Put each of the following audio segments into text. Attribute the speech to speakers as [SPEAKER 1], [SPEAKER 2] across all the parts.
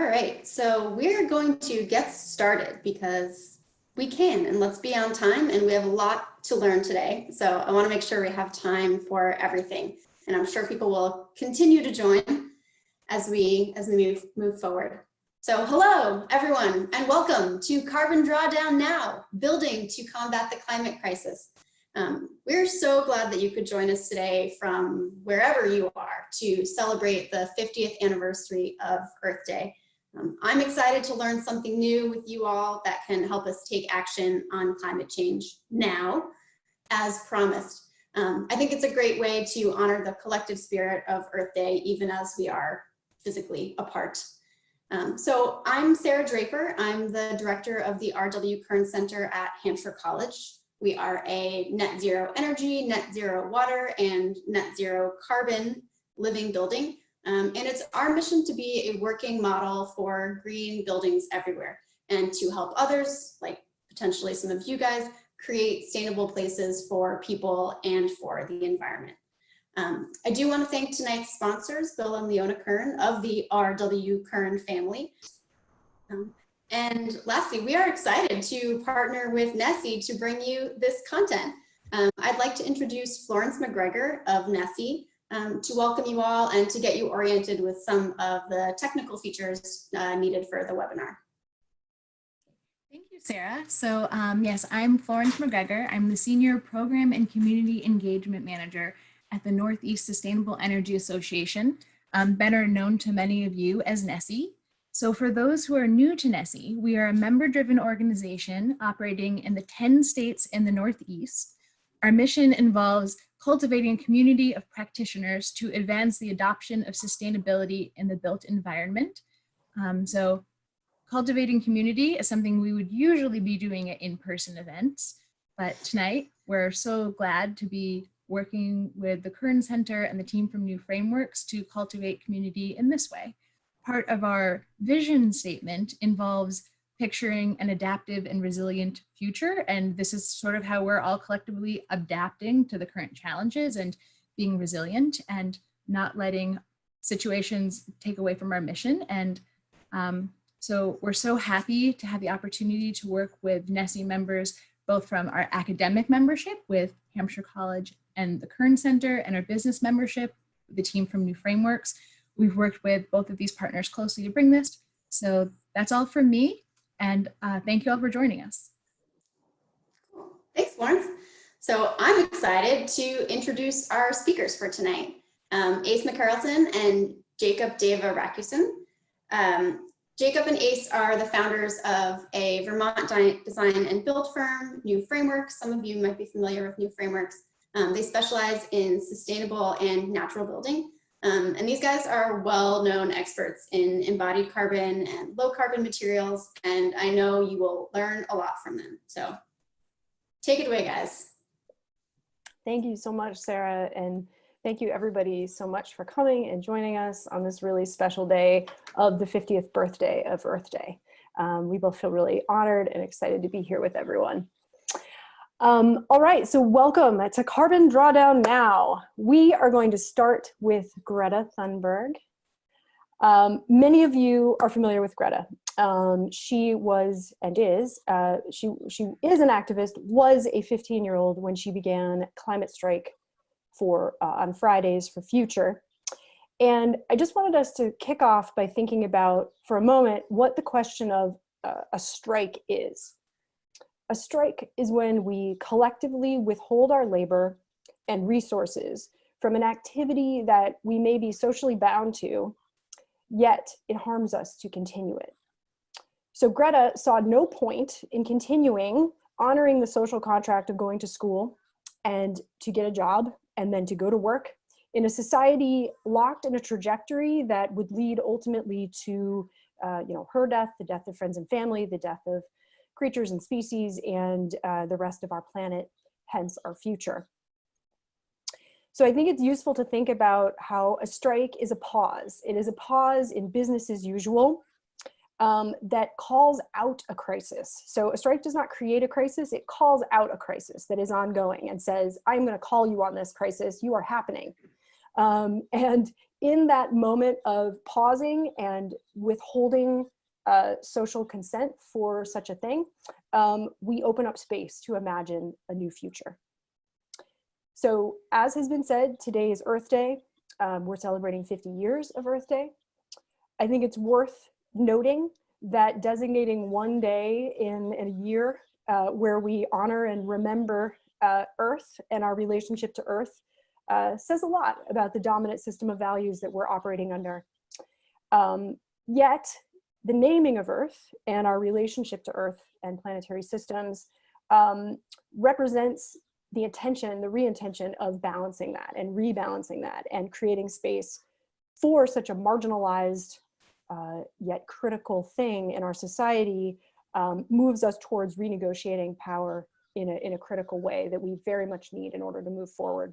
[SPEAKER 1] All right, so we're going to get started because we can, and let's be on time, and we have a lot to learn today. So I want to make sure we have time for everything, and I'm sure people will continue to join as we move forward. So hello, everyone, and welcome to Carbon Drawdown Now, building to combat the climate crisis. We're so glad that you could join us today from wherever you are to celebrate the 50th anniversary of Earth Day. I'm excited to learn something new with you all that can help us take action on climate change now, as promised. I think it's a great way to honor the collective spirit of Earth Day, even as we are physically apart. So I'm Sarah Draper. I'm the director of the R.W. Kern Center at Hampshire College. We are a net zero energy, net zero water, and net zero carbon living building. And it's our mission to be a working model for green buildings everywhere and to help others, like potentially some of you guys, create sustainable places for people and for the environment. I do want to thank tonight's sponsors, Bill and Leona Kern of the R.W. Kern family. And lastly, we are excited to partner with NESEA to bring you this content. I'd like to introduce Florence McGregor of NESEA to welcome you all and to get you oriented with some of the technical features needed for the webinar.
[SPEAKER 2] Thank you, Sarah. So yes, I'm Florence McGregor. I'm the Senior Program and Community Engagement Manager at the Northeast Sustainable Energy Association, better known to many of you as NESEA. So for those who are new to NESEA, we are a member-driven organization operating in the 10 states in the Northeast. Our mission involves cultivating a community of practitioners to advance the adoption of sustainability in the built environment. So cultivating community is something we would usually be doing at in-person events, but tonight we're so glad to be working with the Kern Center and the team from New Frameworks to cultivate community in this way. Part of our vision statement involves picturing an adaptive and resilient future. And this is sort of how we're all collectively adapting to the current challenges and being resilient and not letting situations take away from our mission. And so we're so happy to have the opportunity to work with NESEA members, both from our academic membership with Hampshire College and the Kern Center, and our business membership, the team from New Frameworks. We've worked with both of these partners closely to bring this. So that's all from me. And thank you all for joining us.
[SPEAKER 1] Cool. Thanks, Florence. So I'm excited to introduce our speakers for tonight, Ace McArleton and Jacob Deva Racusin. Jacob and Ace are the founders of a Vermont design and build firm, New Frameworks. Some of you might be familiar with New Frameworks. They specialize in sustainable and natural building. And these guys are well-known experts in embodied carbon and low carbon materials, and I know you will learn a lot from them. So take it away, guys.
[SPEAKER 3] Thank you so much, Sarah, and thank you everybody so much for coming and joining us on this really special day of the 50th birthday of Earth Day. We both feel really honored and excited to be here with everyone. All right, so welcome to Carbon Drawdown Now. We are going to start with Greta Thunberg. Many of you are familiar with Greta. She was and is, she is an activist, was a 15-year-old when she began Climate Strike for on Fridays for Future. And I just wanted us to kick off by thinking about, for a moment, what the question of a strike is. A strike is when we collectively withhold our labor and resources from an activity that we may be socially bound to, yet it harms us to continue it. So Greta saw no point in continuing honoring the social contract of going to school and to get a job and then to go to work in a society locked in a trajectory that would lead ultimately to her death, the death of friends and family, the death of creatures and species, and the rest of our planet, hence our future. So I think it's useful to think about how a strike is a pause. It is a pause in business as usual that calls out a crisis. So a strike does not create a crisis, it calls out a crisis that is ongoing and says, I'm going to call you on this crisis, you are happening. And in that moment of pausing and withholding social consent for such a thing, we open up space to imagine a new future. So as has been said, today is Earth Day. We're celebrating 50 years of Earth Day. I think it's worth noting that designating one day in a year where we honor and remember Earth and our relationship to Earth says a lot about the dominant system of values that we're operating under. Yet, the naming of Earth and our relationship to Earth and planetary systems represents the intention, the re-intention of balancing that and rebalancing that and creating space for such a marginalized yet critical thing in our society, moves us towards renegotiating power in a critical way that we very much need in order to move forward.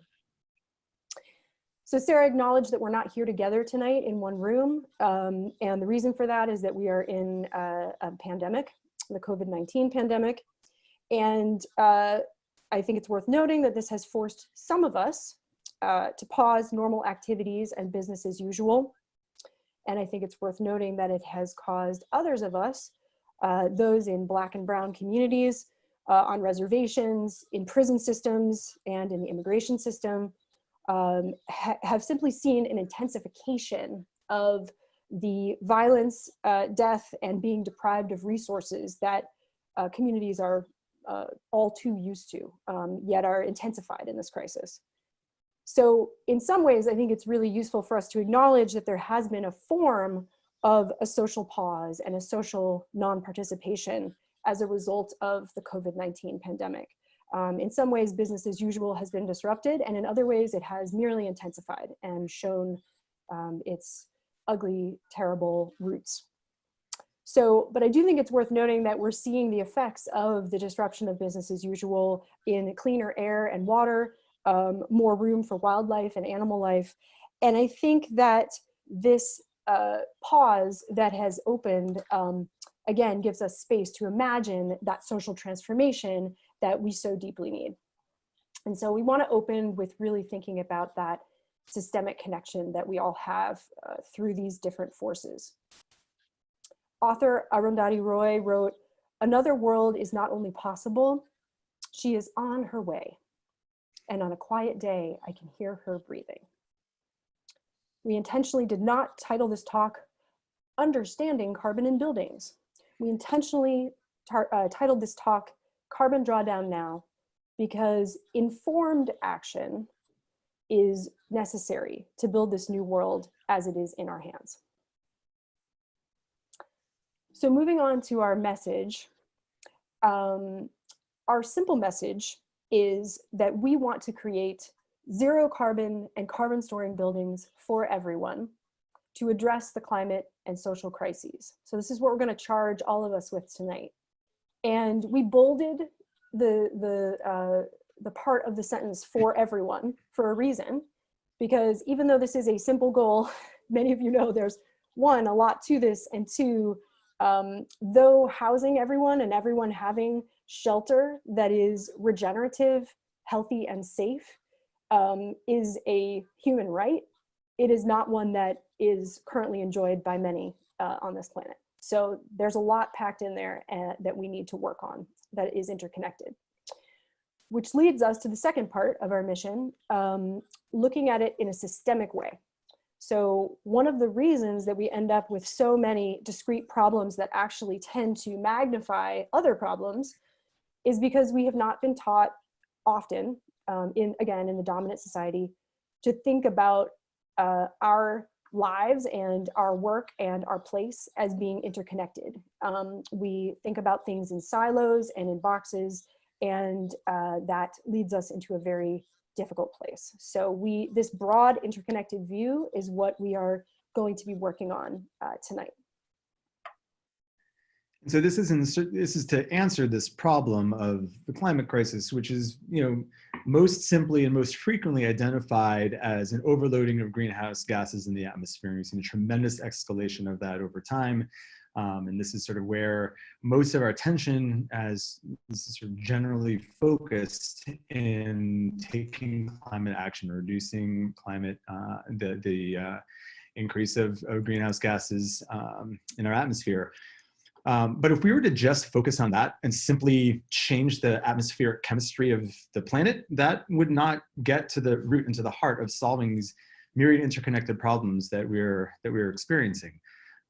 [SPEAKER 3] So Sarah acknowledged that we're not here together tonight in one room. And the reason for that is that we are in a pandemic, the COVID-19 pandemic. And I think it's worth noting that this has forced some of us to pause normal activities and business as usual. And I think it's worth noting that it has caused others of us, those in Black and Brown communities, on reservations, in prison systems, and in the immigration system, have simply seen an intensification of the violence, death, and being deprived of resources that communities are all too used to, yet are intensified in this crisis. So in some ways, I think it's really useful for us to acknowledge that there has been a form of a social pause and a social non-participation as a result of the COVID-19 pandemic. In some ways, business as usual has been disrupted, and in other ways, it has merely intensified and shown its ugly, terrible roots. So, but I do think it's worth noting that we're seeing the effects of the disruption of business as usual in cleaner air and water, more room for wildlife and animal life. And I think that this pause that has opened, again, gives us space to imagine that social transformation that we so deeply need. And so we want to open with really thinking about that systemic connection that we all have through these different forces. Author Arundhati Roy wrote, "Another world is not only possible, she is on her way. And on a quiet day, I can hear her breathing." We intentionally did not title this talk, Understanding Carbon in Buildings. We intentionally titled this talk, Carbon Drawdown Now, because informed action is necessary to build this new world as it is in our hands. So moving on to our message, our simple message is that we want to create zero carbon and carbon storing buildings for everyone to address the climate and social crises. So this is what we're going to charge all of us with tonight. And we bolded the part of the sentence "for everyone" for a reason, because even though this is a simple goal, many of you know there's one, a lot to this, and two, though housing everyone and everyone having shelter that is regenerative, healthy, and safe is a human right, it is not one that is currently enjoyed by many on this planet. So there's a lot packed in there that we need to work on that is interconnected. Which leads us to the second part of our mission, looking at it in a systemic way. So one of the reasons that we end up with so many discrete problems that actually tend to magnify other problems is because we have not been taught often, again, in the dominant society, to think about our lives and our work and our place as being interconnected. We think about things in silos and in boxes, and that leads us into a very difficult place. So this broad interconnected view is what we are going to be working on tonight.
[SPEAKER 4] So this is to answer this problem of the climate crisis, which is, most simply and most frequently identified as an overloading of greenhouse gases in the atmosphere. We've seen a tremendous escalation of that over time. And this is sort of where most of our attention as this is sort of generally focused in taking climate action, reducing climate, the increase of greenhouse gases in our atmosphere. But if we were to just focus on that and simply change the atmospheric chemistry of the planet, that would not get to the root and to the heart of solving these myriad interconnected problems that we're experiencing.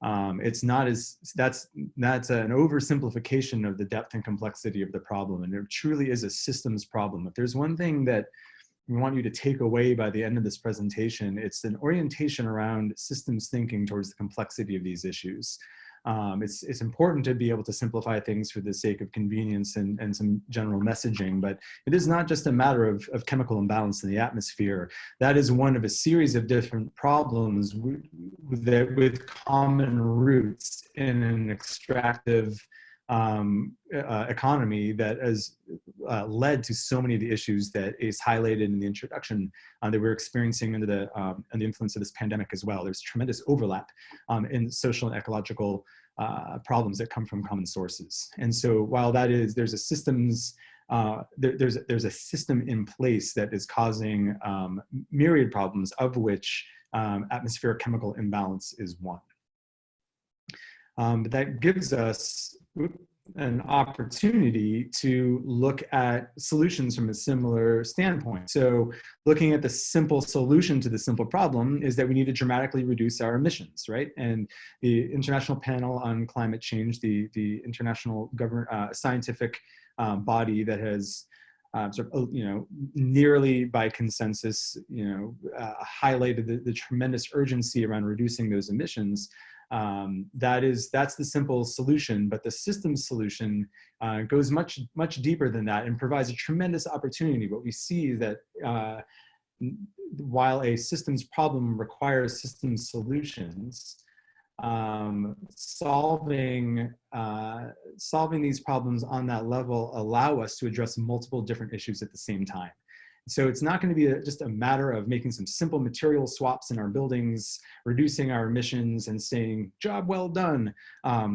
[SPEAKER 4] It's not as, that's an oversimplification of the depth and complexity of the problem, and it truly is a systems problem. If there's one thing that we want you to take away by the end of this presentation, it's an orientation around systems thinking towards the complexity of these issues. It's important to be able to simplify things for the sake of convenience and some general messaging, but it is not just a matter of chemical imbalance in the atmosphere. That is one of a series of different problems with common roots in an extractive economy that has led to so many of the issues that is highlighted in the introduction that we're experiencing under the influence of this pandemic as well. There's tremendous overlap in social and ecological problems that come from common sources. And so while that is, there's a systems, there's a system in place that is causing myriad problems, of which atmospheric chemical imbalance is one. But that gives us an opportunity to look at solutions from a similar standpoint. So looking at the simple solution to the simple problem is that we need to dramatically reduce our emissions, right? And the International Panel on Climate Change, the international scientific body that has sort of, nearly by consensus, highlighted the tremendous urgency around reducing those emissions. That's the simple solution, but the systems solution goes much deeper than that and provides a tremendous opportunity. What we see is that while a systems problem requires systems solutions, solving these problems on that level allow us to address multiple different issues at the same time. So it's not going to be just a matter of making some simple material swaps in our buildings, reducing our emissions and saying, job well done.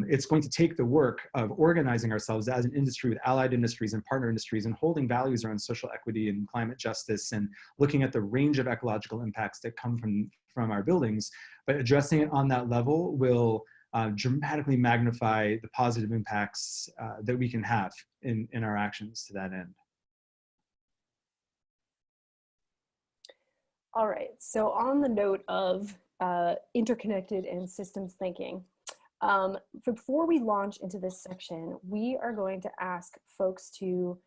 [SPEAKER 4] It's going to take the work of organizing ourselves as an industry with allied industries and partner industries and holding values around social equity and climate justice and looking at the range of ecological impacts that come from our buildings. But addressing it on that level will dramatically magnify the positive impacts that we can have in our actions to that end.
[SPEAKER 3] All right, so on the note of interconnected and systems thinking, before we launch into this section, we are going to ask folks to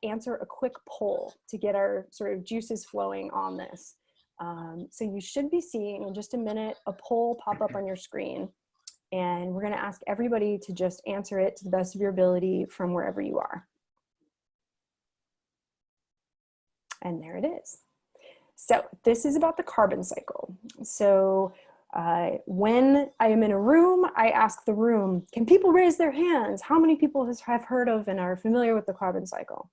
[SPEAKER 3] answer a quick poll to get our sort of juices flowing on this. So you should be seeing in just a minute a poll pop up on your screen, and we're going to ask everybody to just answer it to the best of your ability from wherever you are. And there it is. So this is about the carbon cycle. So when I am in a room, I ask the room, can people raise their hands? How many people have heard of and are familiar with the carbon cycle?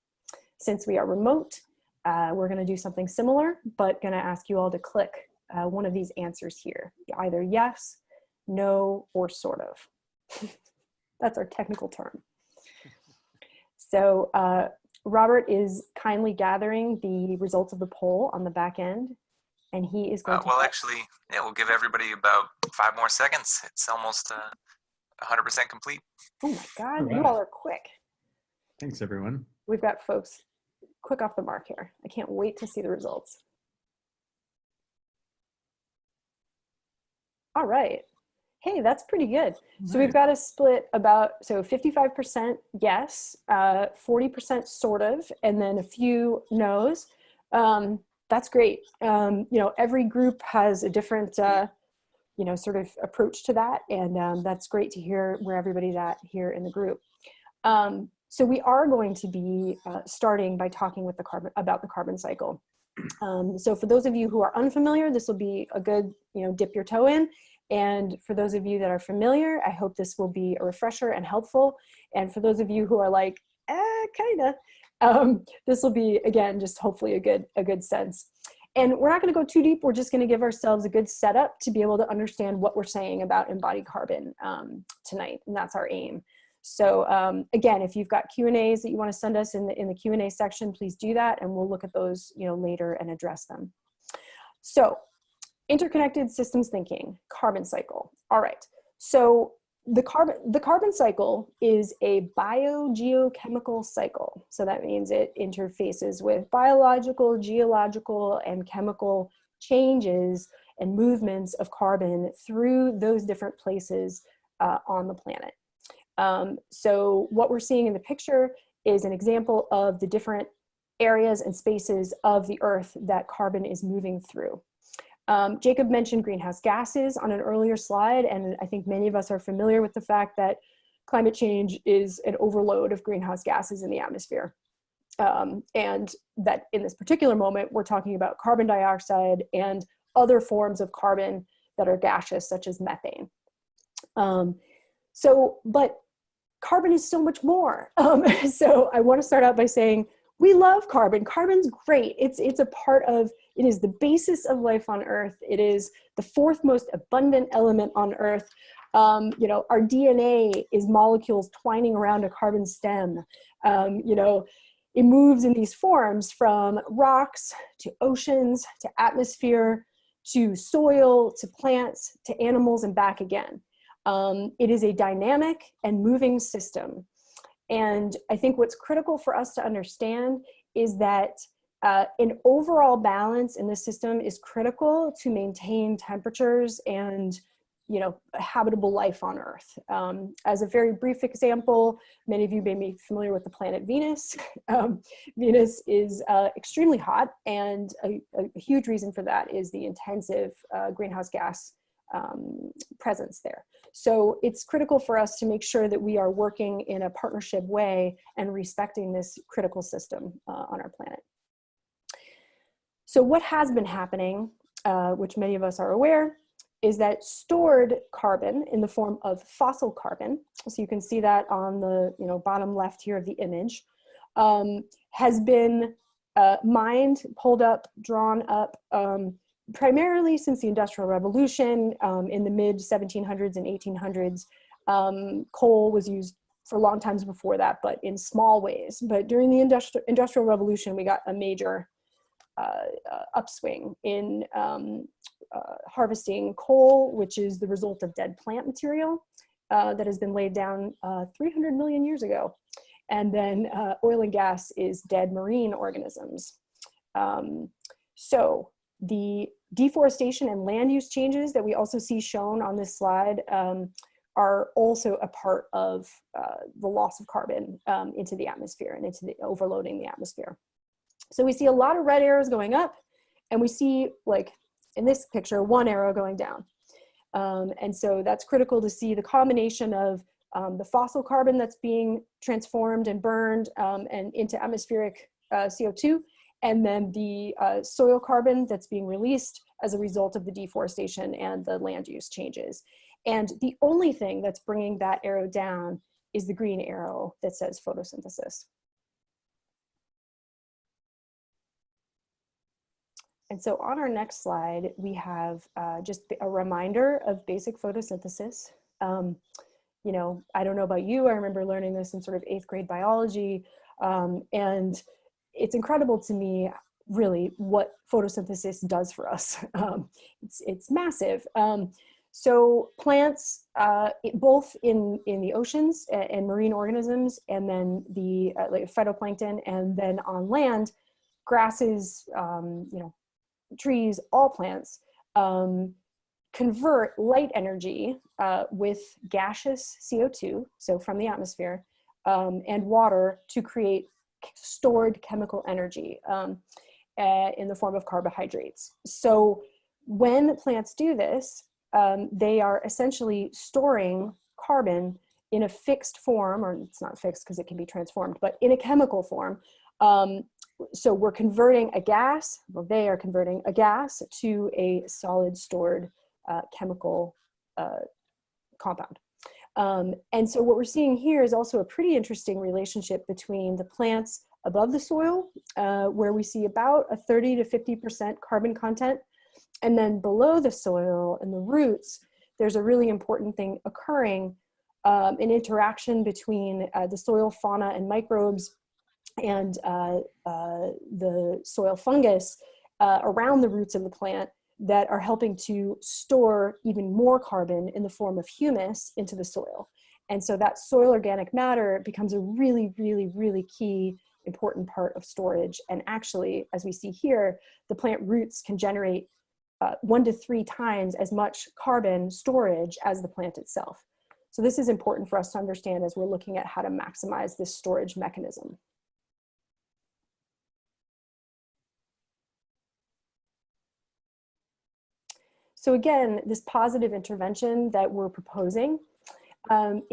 [SPEAKER 3] Since we are remote, we're going to do something similar, but going to ask you all to click one of these answers here, either yes, no, or sort of. That's our technical term. So Robert is kindly gathering the results of the poll on the back end, and he is going to...
[SPEAKER 5] Well, actually, yeah, we'll give everybody about 5 more seconds. It's almost 100% complete.
[SPEAKER 3] Oh my God,
[SPEAKER 4] All
[SPEAKER 3] you
[SPEAKER 4] right.
[SPEAKER 3] all are quick.
[SPEAKER 4] Thanks, everyone.
[SPEAKER 3] We've got folks quick off the mark here. I can't wait to see the results. All right. Hey, that's pretty good. So we've got a split about, so 55% yes, 40% sort of, and then a few no's. That's great. Every group has a different, sort of approach to that. And that's great to hear where everybody's at here in the group. So we are going to be starting by talking about the carbon cycle. So for those of you who are unfamiliar, this will be a good, dip your toe in. And for those of you that are familiar, I hope this will be a refresher and helpful. And for those of you who are like, kinda, this will be, again, just hopefully a good sense. And we're not going to go too deep. We're just going to give ourselves a good setup to be able to understand what we're saying about embodied carbon tonight. And that's our aim. So again, if you've got Q&As that you want to send us in the Q&A section, please do that. And we'll look at those, later and address them. So interconnected systems thinking, carbon cycle. All right. So the carbon cycle is a biogeochemical cycle. So that means it interfaces with biological, geological, and chemical changes and movements of carbon through those different places on the planet. So what we're seeing in the picture is an example of the different areas and spaces of the Earth that carbon is moving through. Jacob mentioned greenhouse gases on an earlier slide, and I think many of us are familiar with the fact that climate change is an overload of greenhouse gases in the atmosphere. And that in this particular moment, we're talking about carbon dioxide and other forms of carbon that are gaseous, such as methane. But carbon is so much more. So I want to start out by saying, we love carbon. Carbon's great. It is the basis of life on Earth. It is the fourth most abundant element on Earth. Our DNA is molecules twining around a carbon stem. It moves in these forms from rocks to oceans to atmosphere to soil to plants to animals and back again. It is a dynamic and moving system. And I think what's critical for us to understand is that an overall balance in the system is critical to maintain temperatures and, habitable life on Earth. As a very brief example, many of you may be familiar with the planet Venus. Venus is extremely hot, and a huge reason for that is the intensive greenhouse gas presence there. So it's critical for us to make sure that we are working in a partnership way and respecting this critical system on our planet. So what has been happening, which many of us are aware, is that stored carbon in the form of fossil carbon, so you can see that on the bottom left here of the image, has been mined, pulled up, drawn up, primarily since the Industrial Revolution in the mid-1700s and 1800s. Coal was used for long times before that, but in small ways. But during the Industrial Revolution, we got a major upswing in harvesting coal, which is the result of dead plant material that has been laid down 300 million years ago. And then oil and gas is dead marine organisms. So the deforestation and land use changes that we also see shown on this slide are also a part of the loss of carbon into the atmosphere and into the overloading the atmosphere. So we see a lot of red arrows going up, and we see, like in this picture, one arrow going down. And so that's critical to see the combination of the fossil carbon that's being transformed and burned and into atmospheric CO2, and then the soil carbon that's being released as a result of the deforestation and the land use changes. And the only thing that's bringing that arrow down is the green arrow that says photosynthesis. And so on our next slide, we have just a reminder of basic photosynthesis. I don't know about you, I remember learning this in sort of 8th grade biology, and it's incredible to me, really, what photosynthesis does for us. It's massive. So plants, both in the oceans and marine organisms, and then the like phytoplankton, and then on land, grasses, trees, all plants, convert light energy with gaseous CO2, so from the atmosphere, and water to create stored chemical energy in the form of carbohydrates. So when plants do this, they are essentially storing carbon in a fixed form, or it's not fixed because it can be transformed, but in a chemical form. So we're converting a gas, well, they are converting a gas to a solid stored chemical compound. And so what we're seeing here is also a pretty interesting relationship between the plants above the soil, where we see about a 30 to 50% carbon content. And then below the soil and the roots, there's a really important thing occurring, an interaction between the soil fauna and microbes and the soil fungus around the roots of the plant that are helping to store even more carbon in the form of humus into the soil. And so that soil organic matter becomes a really, really, really key important part of storage. And actually, as we see here, the plant roots can generate 1 to 3 times as much carbon storage as the plant itself. So this is important for us to understand as we're looking at how to maximize this storage mechanism. So again, this positive intervention that we're proposing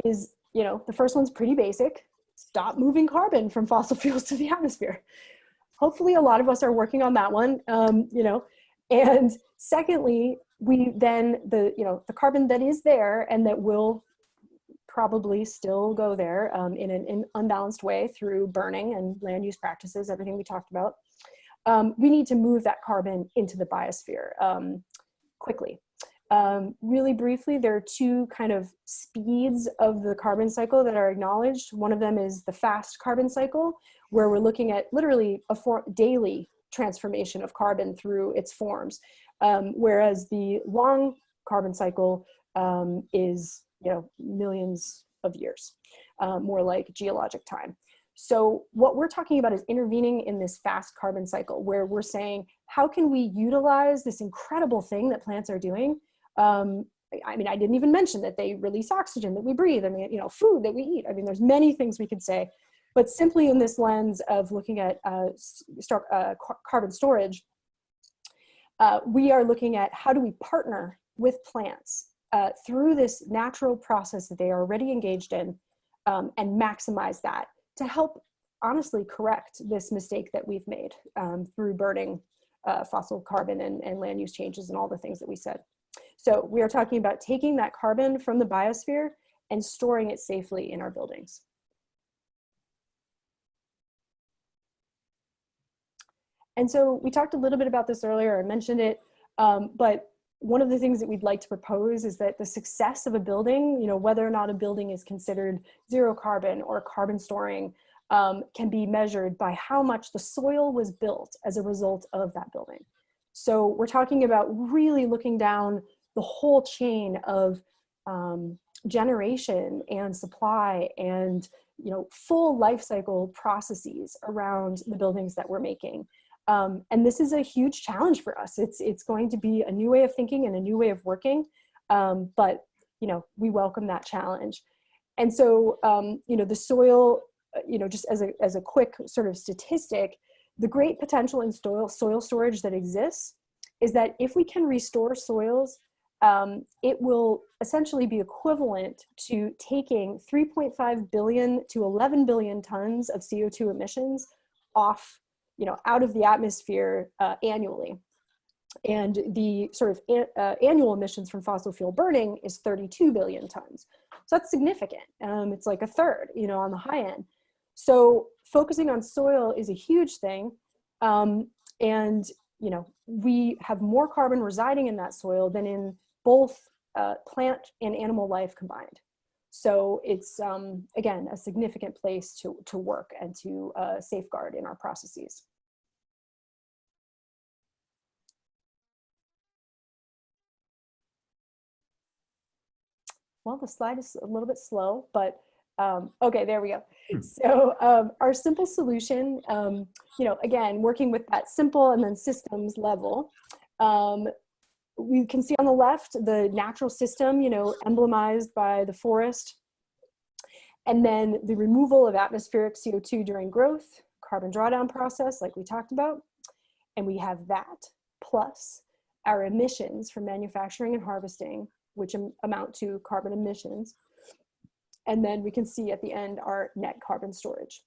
[SPEAKER 3] is, the first one's pretty basic. Stop moving carbon from fossil fuels to the atmosphere. Hopefully a lot of us are working on that one, and secondly, we then, the carbon that is there and that will probably still go there in an unbalanced way through burning and land use practices, everything we talked about, we need to move that carbon into the biosphere quickly. Really briefly, there are 2 kind of speeds of the carbon cycle that are acknowledged. One of them is the fast carbon cycle, where we're looking at literally a daily transformation of carbon through its forms, whereas the long carbon cycle is, millions of years, more like geologic time. So what we're talking about is intervening in this fast carbon cycle, where we're saying, how can we utilize this incredible thing that plants are doing? I didn't even mention that they release oxygen that we breathe. Food that we eat. There's many things we could say, but simply in this lens of looking at carbon storage, we are looking at how do we partner with plants through this natural process that they are already engaged in, and maximize that to help honestly correct this mistake that we've made through burning fossil carbon and land use changes and all the things that we said. So we are talking about taking that carbon from the biosphere and storing it safely in our buildings. And so we talked a little bit about this earlier, I mentioned it, but one of the things that we'd like to propose is that the success of a building, whether or not a building is considered zero carbon or carbon storing, can be measured by how much the soil was built as a result of that building. So we're talking about really looking down the whole chain of generation and supply and full life cycle processes around the buildings that we're making. And this is a huge challenge for us. It's going to be a new way of thinking and a new way of working, but we welcome that challenge. And so the soil, just as a quick sort of statistic, the great potential in soil storage that exists is that if we can restore soils, it will essentially be equivalent to taking 3.5 billion to 11 billion tons of CO2 emissions off, out of the atmosphere annually. And the sort of annual emissions from fossil fuel burning is 32 billion tons. So that's significant. It's like a third, on the high end. So focusing on soil is a huge thing. And, we have more carbon residing in that soil than in both plant and animal life combined. So it's, again, a significant place to work and to safeguard in our processes. Well, the slide is a little bit slow, but okay, there we go. So our simple solution, again, working with that simple and then systems level, we can see on the left the natural system, emblemized by the forest, and then the removal of atmospheric CO2 during growth, carbon drawdown process like we talked about, and we have that plus our emissions from manufacturing and harvesting, which amount to carbon emissions. And then we can see at the end our net carbon storage.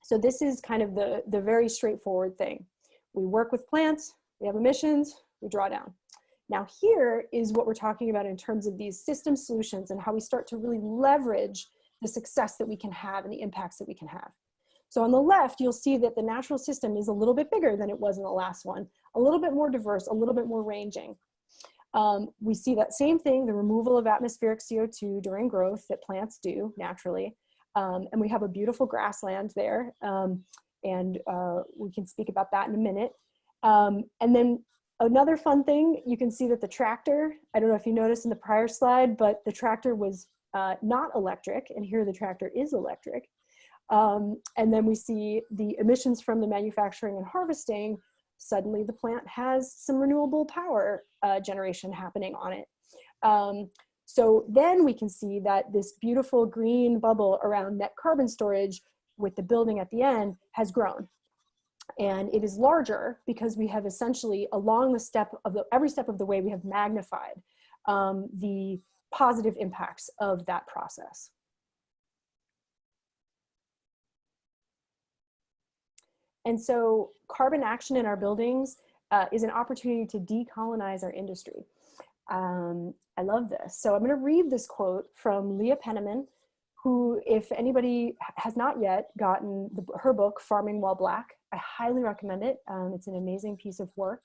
[SPEAKER 3] So this is kind of the very straightforward thing. We work with plants, we have emissions, we draw down. Now here is what we're talking about in terms of these system solutions and how we start to really leverage the success that we can have and the impacts that we can have. So on the left, you'll see that the natural system is a little bit bigger than it was in the last one, a little bit more diverse, a little bit more ranging. We see that same thing, the removal of atmospheric CO2 during growth that plants do naturally. And we have a beautiful grassland there. And we can speak about that in a minute. And then another fun thing, you can see that the tractor, I don't know if you noticed in the prior slide, but the tractor was not electric, and here the tractor is electric. And then we see the emissions from the manufacturing and harvesting. Suddenly the plant has some renewable power generation happening on it. So then we can see that this beautiful green bubble around net carbon storage with the building at the end has grown. And it is larger because we have essentially along the every step of the way, we have magnified the positive impacts of that process. And so carbon action in our buildings is an opportunity to decolonize our industry. I love this. So I'm going to read this quote from Leah Penniman, who, if anybody has not yet gotten her book, Farming While Black, I highly recommend it. It's an amazing piece of work.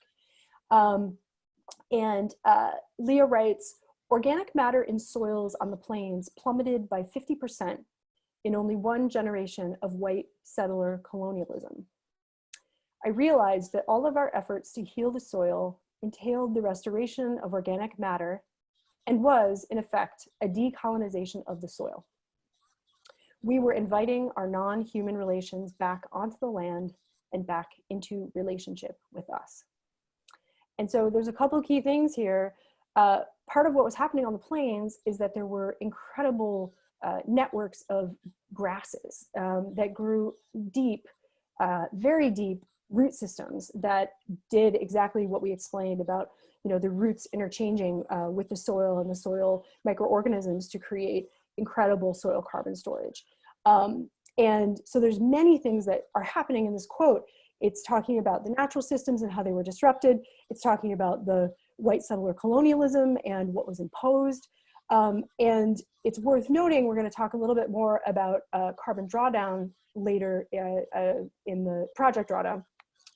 [SPEAKER 3] Leah writes, organic matter in soils on the plains plummeted by 50% in only one generation of white settler colonialism. I realized that all of our efforts to heal the soil entailed the restoration of organic matter and was, in effect, a decolonization of the soil. We were inviting our non-human relations back onto the land and back into relationship with us. And so there's a couple of key things here. Part of what was happening on the plains is that there were incredible networks of grasses that grew deep, very deep root systems that did exactly what we explained about, the roots interchanging with the soil and the soil microorganisms to create incredible soil carbon storage. And so there's many things that are happening in this quote. It's talking about the natural systems and how they were disrupted. It's talking about the white settler colonialism and what was imposed. And it's worth noting, we're going to talk a little bit more about carbon drawdown later in the project drawdown,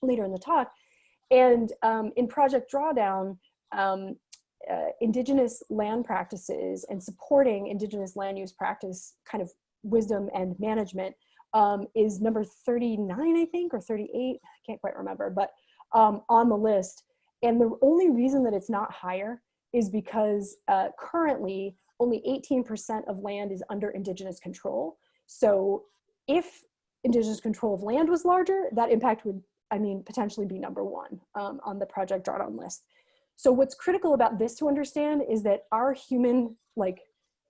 [SPEAKER 3] later in the talk. And in Project Drawdown, indigenous land practices and supporting indigenous land use practice kind of wisdom and management is number 39, I think, or 38, I can't quite remember, but on the list. And the only reason that it's not higher is because currently only 18% of land is under indigenous control. So if indigenous control of land was larger, that impact would, potentially be number one on the Project Drawdown list. So what's critical about this to understand is that our human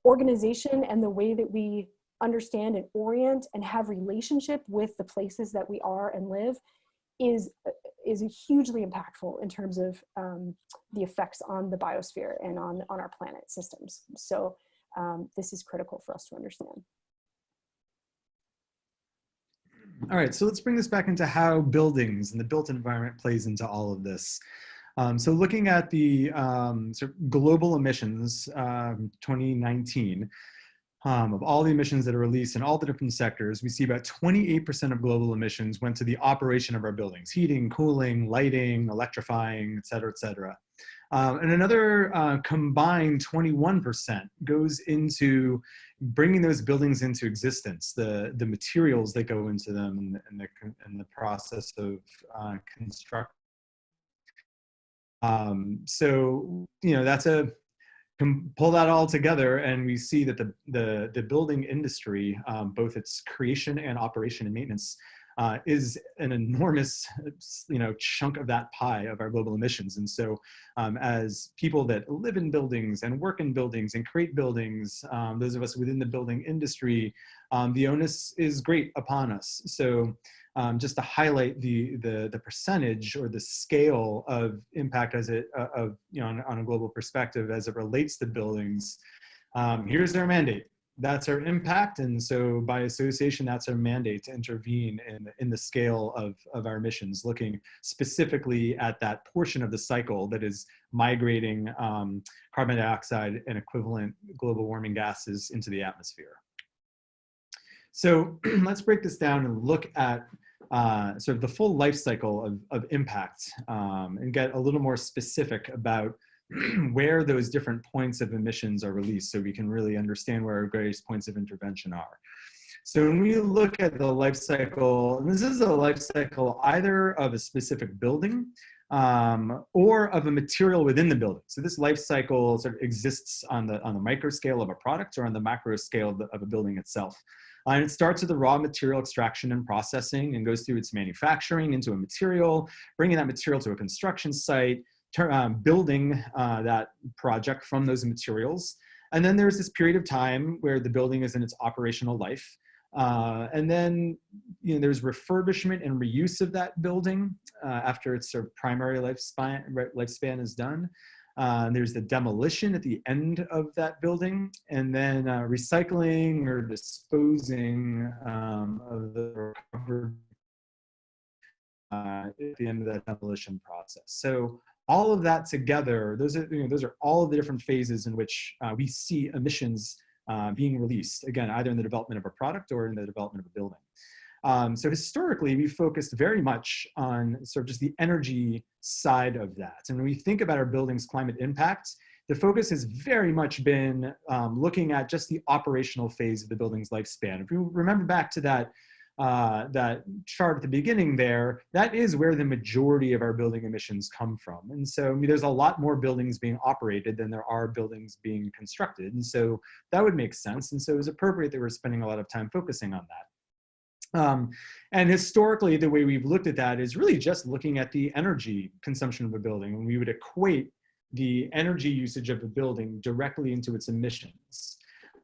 [SPEAKER 3] organization and the way that we understand and orient and have relationship with the places that we are and live is hugely impactful in terms of the effects on the biosphere and on our planet systems. So this is critical for us to understand.
[SPEAKER 4] All right, so let's bring this back into how buildings and the built environment plays into all of this. So looking at the sort of global emissions 2019, of all the emissions that are released in all the different sectors, we see about 28% of global emissions went to the operation of our buildings, heating, cooling, lighting, electrifying, et cetera, et cetera. And another combined 21% goes into bringing those buildings into existence, the materials that go into them and the process of construction. So, that's pull that all together and we see that the building industry, both its creation and operation and maintenance, is an enormous, chunk of that pie of our global emissions. And so as people that live in buildings and work in buildings and create buildings, those of us within the building industry, the onus is great upon us. So just to highlight the percentage or the scale of impact as it, on a global perspective as it relates to buildings, here's our mandate. That's our impact, and so by association, that's our mandate to intervene in the scale of our emissions, looking specifically at that portion of the cycle that is migrating carbon dioxide and equivalent global warming gases into the atmosphere. So let's break this down and look at sort of the full life cycle of impact and get a little more specific about where those different points of emissions are released so we can really understand where our greatest points of intervention are. So when we look at the life cycle, and this is a life cycle either of a specific building or of a material within the building. So this life cycle sort of exists on the micro scale of a product or on the macro scale of a building itself. And it starts with the raw material extraction and processing and goes through its manufacturing into a material, bringing that material to a construction site, building that project from those materials. And then there's this period of time where the building is in its operational life. And then there's refurbishment and reuse of that building after its sort of primary lifespan is done. There's the demolition at the end of that building, and then recycling or disposing of the recovered at the end of that demolition process. So all of that together, those are all of the different phases in which we see emissions being released, again, either in the development of a product or in the development of a building. So historically, we focused very much on sort of just the energy side of that. And when we think about our building's climate impact, the focus has very much been looking at just the operational phase of the building's lifespan. If you remember back to that chart at the beginning there, that is where the majority of our building emissions come from. And so I mean, there's a lot more buildings being operated than there are buildings being constructed. And so that would make sense. And so it was appropriate that we're spending a lot of time focusing on that. And historically, the way we've looked at that is really just looking at the energy consumption of a building. And we would equate the energy usage of a building directly into its emissions.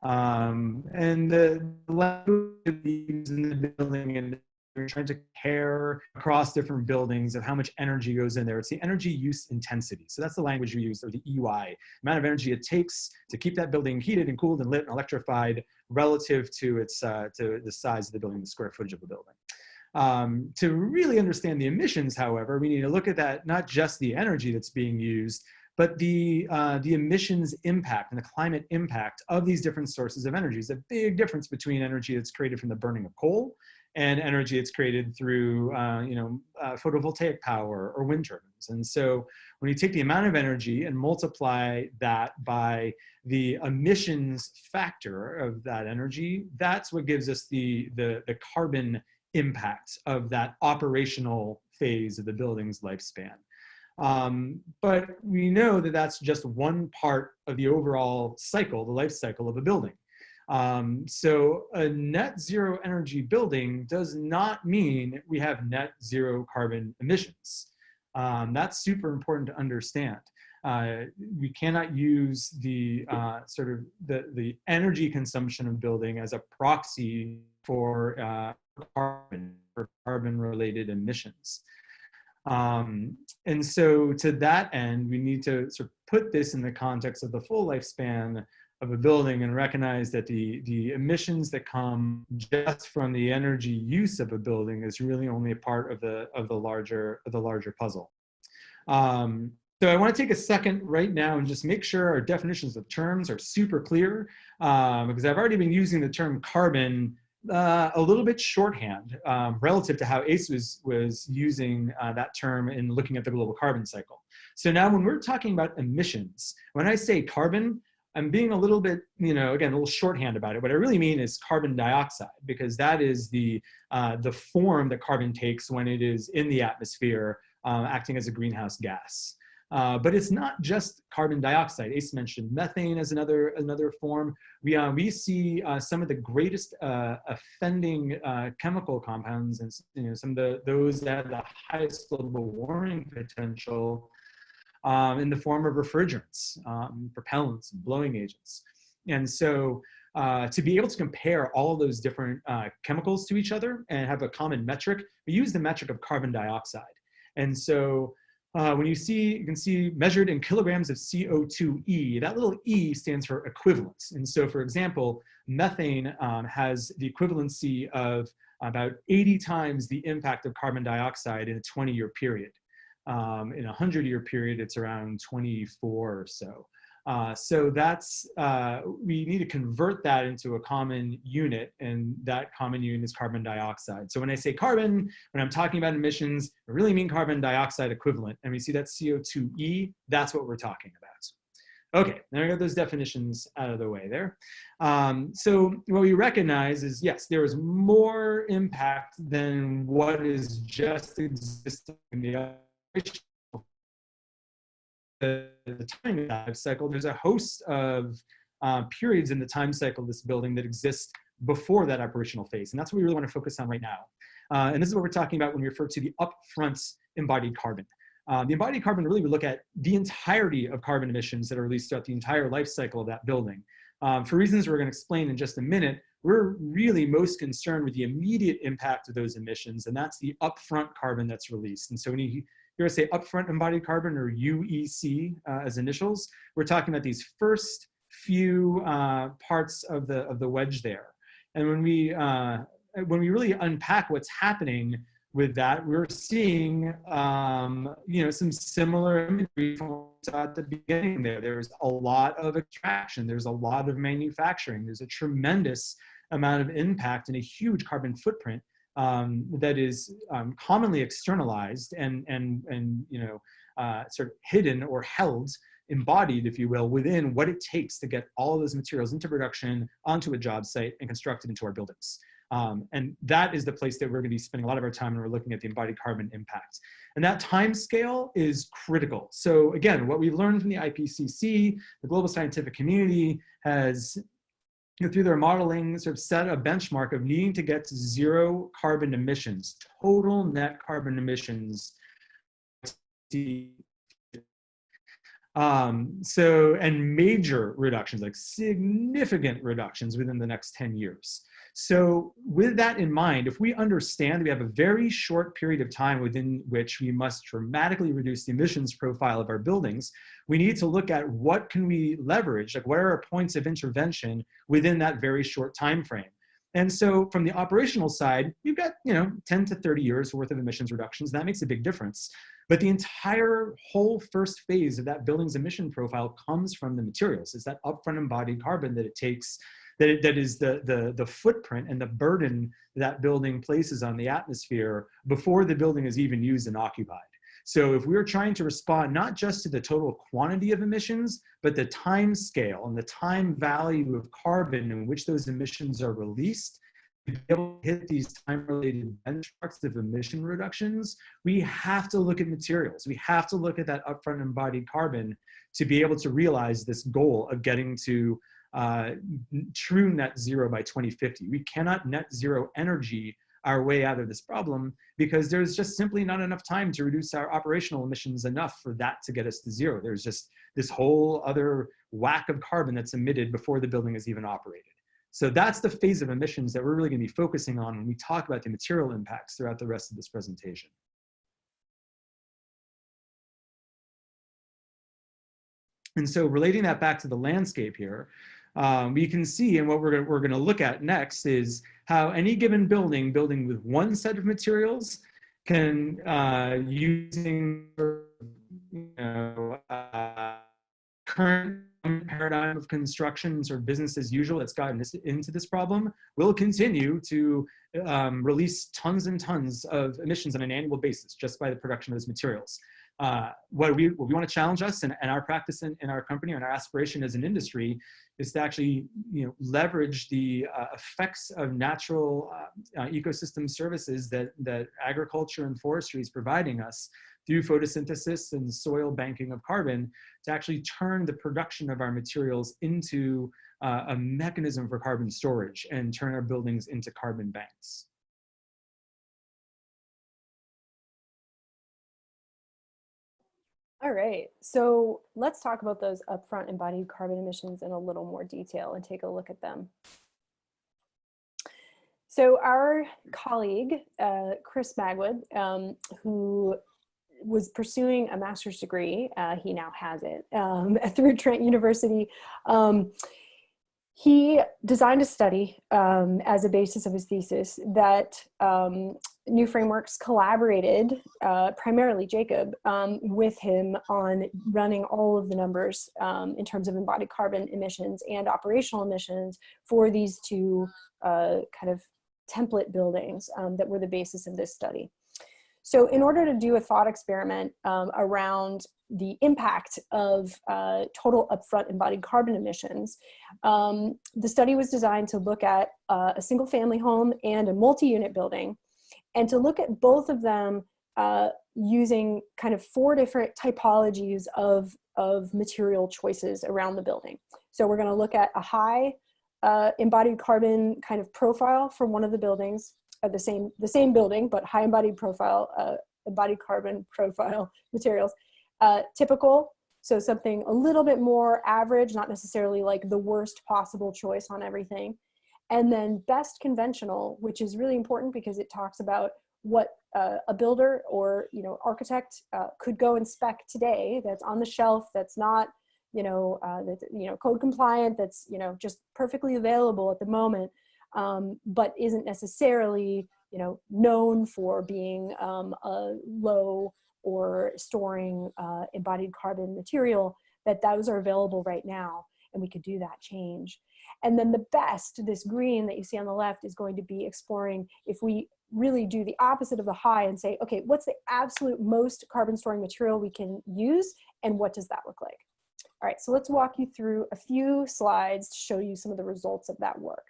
[SPEAKER 4] And the language in the building, and we're trying to compare across different buildings of how much energy goes in there. It's the energy use intensity. So that's the language we use, or the EY, amount of energy it takes to keep that building heated and cooled and lit and electrified relative to its to the size of the building, the square footage of the building. To really understand the emissions, however, we need to look at that, not just the energy that's being used, but the emissions impact and the climate impact of these different sources of energy. There's a big difference between energy that's created from the burning of coal and energy that's created through photovoltaic power or wind turbines. And so when you take the amount of energy and multiply that by the emissions factor of that energy, that's what gives us the carbon impact of that operational phase of the building's lifespan. But we know that that's just one part of the overall cycle, the life cycle of a building. So a net zero energy building does not mean we have net zero carbon emissions. That's super important to understand. We cannot use the the energy consumption of building as a proxy for carbon-related emissions. And so to that end, we need to sort of put this in the context of the full lifespan of a building and recognize that the emissions that come just from the energy use of a building is really only a part of the larger puzzle. So I want to take a second right now and just make sure our definitions of terms are super clear, because I've already been using the term carbon a little bit shorthand relative to how ACE was using that term in looking at the global carbon cycle. So now when we're talking about emissions, when I say carbon, I'm being a little bit, again, a little shorthand about it. What I really mean is carbon dioxide, because that is the form that carbon takes when it is in the atmosphere, acting as a greenhouse gas. But it's not just carbon dioxide. Ace mentioned methane as another form. We see some of the greatest offending chemical compounds, and some of those that have the highest global warming potential in the form of refrigerants, propellants, and blowing agents. And so to be able to compare all of those different chemicals to each other and have a common metric, we use the metric of carbon dioxide. And so when you can see measured in kilograms of CO2e, that little e stands for equivalence. And so, for example, methane has the equivalency of about 80 times the impact of carbon dioxide in a 20-year period. In a 100-year period, it's around 24 or so. So that's, we need to convert that into a common unit, and that common unit is carbon dioxide. So when I say carbon, when I'm talking about emissions, I really mean carbon dioxide equivalent. And we see that CO2e, that's what we're talking about. Okay, now I got those definitions out of the way there. So what we recognize is, yes, there is more impact than what is just existing in the time life cycle. There's a host of periods in the time cycle of this building that exist before that operational phase. And that's what we really want to focus on right now. And this is what we're talking about when we refer to the upfront embodied carbon. The embodied carbon really would look at the entirety of carbon emissions that are released throughout the entire life cycle of that building. For reasons we're going to explain in just a minute, we're really most concerned with the immediate impact of those emissions, and that's the upfront carbon that's released. And so when you hear us say upfront embodied carbon, or UEC as initials, we're talking about these first few parts of the wedge there. And when we really unpack what's happening with that, we're seeing some similar imagery from at the beginning there. There's a lot of extraction, there's a lot of manufacturing, there's a tremendous amount of impact and a huge carbon footprint that is commonly externalized and sort of hidden or held, embodied, if you will, within what it takes to get all of those materials into production, onto a job site, and constructed into our buildings. And that is the place that we're going to be spending a lot of our time when we're looking at the embodied carbon impact. And that time scale is critical. So again, what we've learned from the IPCC, the global scientific community has, through their modeling, sort of set a benchmark of needing to get to zero carbon emissions, total net carbon emissions. And major reductions, like significant reductions within the next 10 years. So with that in mind, if we understand we have a very short period of time within which we must dramatically reduce the emissions profile of our buildings, we need to look at what can we leverage, like what are our points of intervention within that very short time frame. And so from the operational side, you've got 10 to 30 years worth of emissions reductions. That makes a big difference. But the entire whole first phase of that building's emission profile comes from the materials. It's that upfront embodied carbon that it takes, that is the footprint and the burden that building places on the atmosphere before the building is even used and occupied. So if we're trying to respond not just to the total quantity of emissions, but the time scale and the time value of carbon in which those emissions are released, to be able to hit these time-related benchmarks of emission reductions, we have to look at materials. We have to look at that upfront embodied carbon to be able to realize this goal of getting to true net zero by 2050. We cannot net zero energy our way out of this problem because there's just simply not enough time to reduce our operational emissions enough for that to get us to zero. There's just this whole other whack of carbon that's emitted before the building is even operated. So that's the phase of emissions that we're really going to be focusing on when we talk about the material impacts throughout the rest of this presentation. And so relating that back to the landscape here, we can see, and what we're going to look at next is how any given building with one set of materials can, using current paradigm of construction or business as usual that's gotten us into this problem, will continue to release tons and tons of emissions on an annual basis just by the production of those materials. What we want to challenge us and our practice in our company and our aspiration as an industry is to actually leverage the effects of natural ecosystem services that agriculture and forestry is providing us through photosynthesis and soil banking of carbon to actually turn the production of our materials into a mechanism for carbon storage and turn our buildings into carbon banks.
[SPEAKER 3] All right, so let's talk about those upfront embodied carbon emissions in a little more detail and take a look at them. So our colleague, Chris Magwood, who was pursuing a master's degree, he now has it, through Trent University. He designed a study as a basis of his thesis that New Frameworks collaborated, primarily Jacob, with him on running all of the numbers in terms of embodied carbon emissions and operational emissions for these two kind of template buildings that were the basis of this study. So in order to do a thought experiment around the impact of total upfront embodied carbon emissions, the study was designed to look at a single family home and a multi-unit building, and to look at both of them using kind of 4 different typologies of material choices around the building. So we're going to look at a high embodied carbon kind of profile from one of the buildings, the same building, but high embodied profile, embodied carbon profile materials. Typical, so something a little bit more average, not necessarily like the worst possible choice on everything. And then best conventional, which is really important because it talks about what a builder or architect could go and spec today, that's on the shelf, that's not code compliant, that's just perfectly available at the moment, but isn't necessarily known for being a low or storing embodied carbon material, that those are available right now, and we could do that change. And then the best, this green that you see on the left, is going to be exploring if we really do the opposite of the high and say, okay, what's the absolute most carbon storing material we can use, and what does that look like? All right, so let's walk you through a few slides to show you some of the results of that work.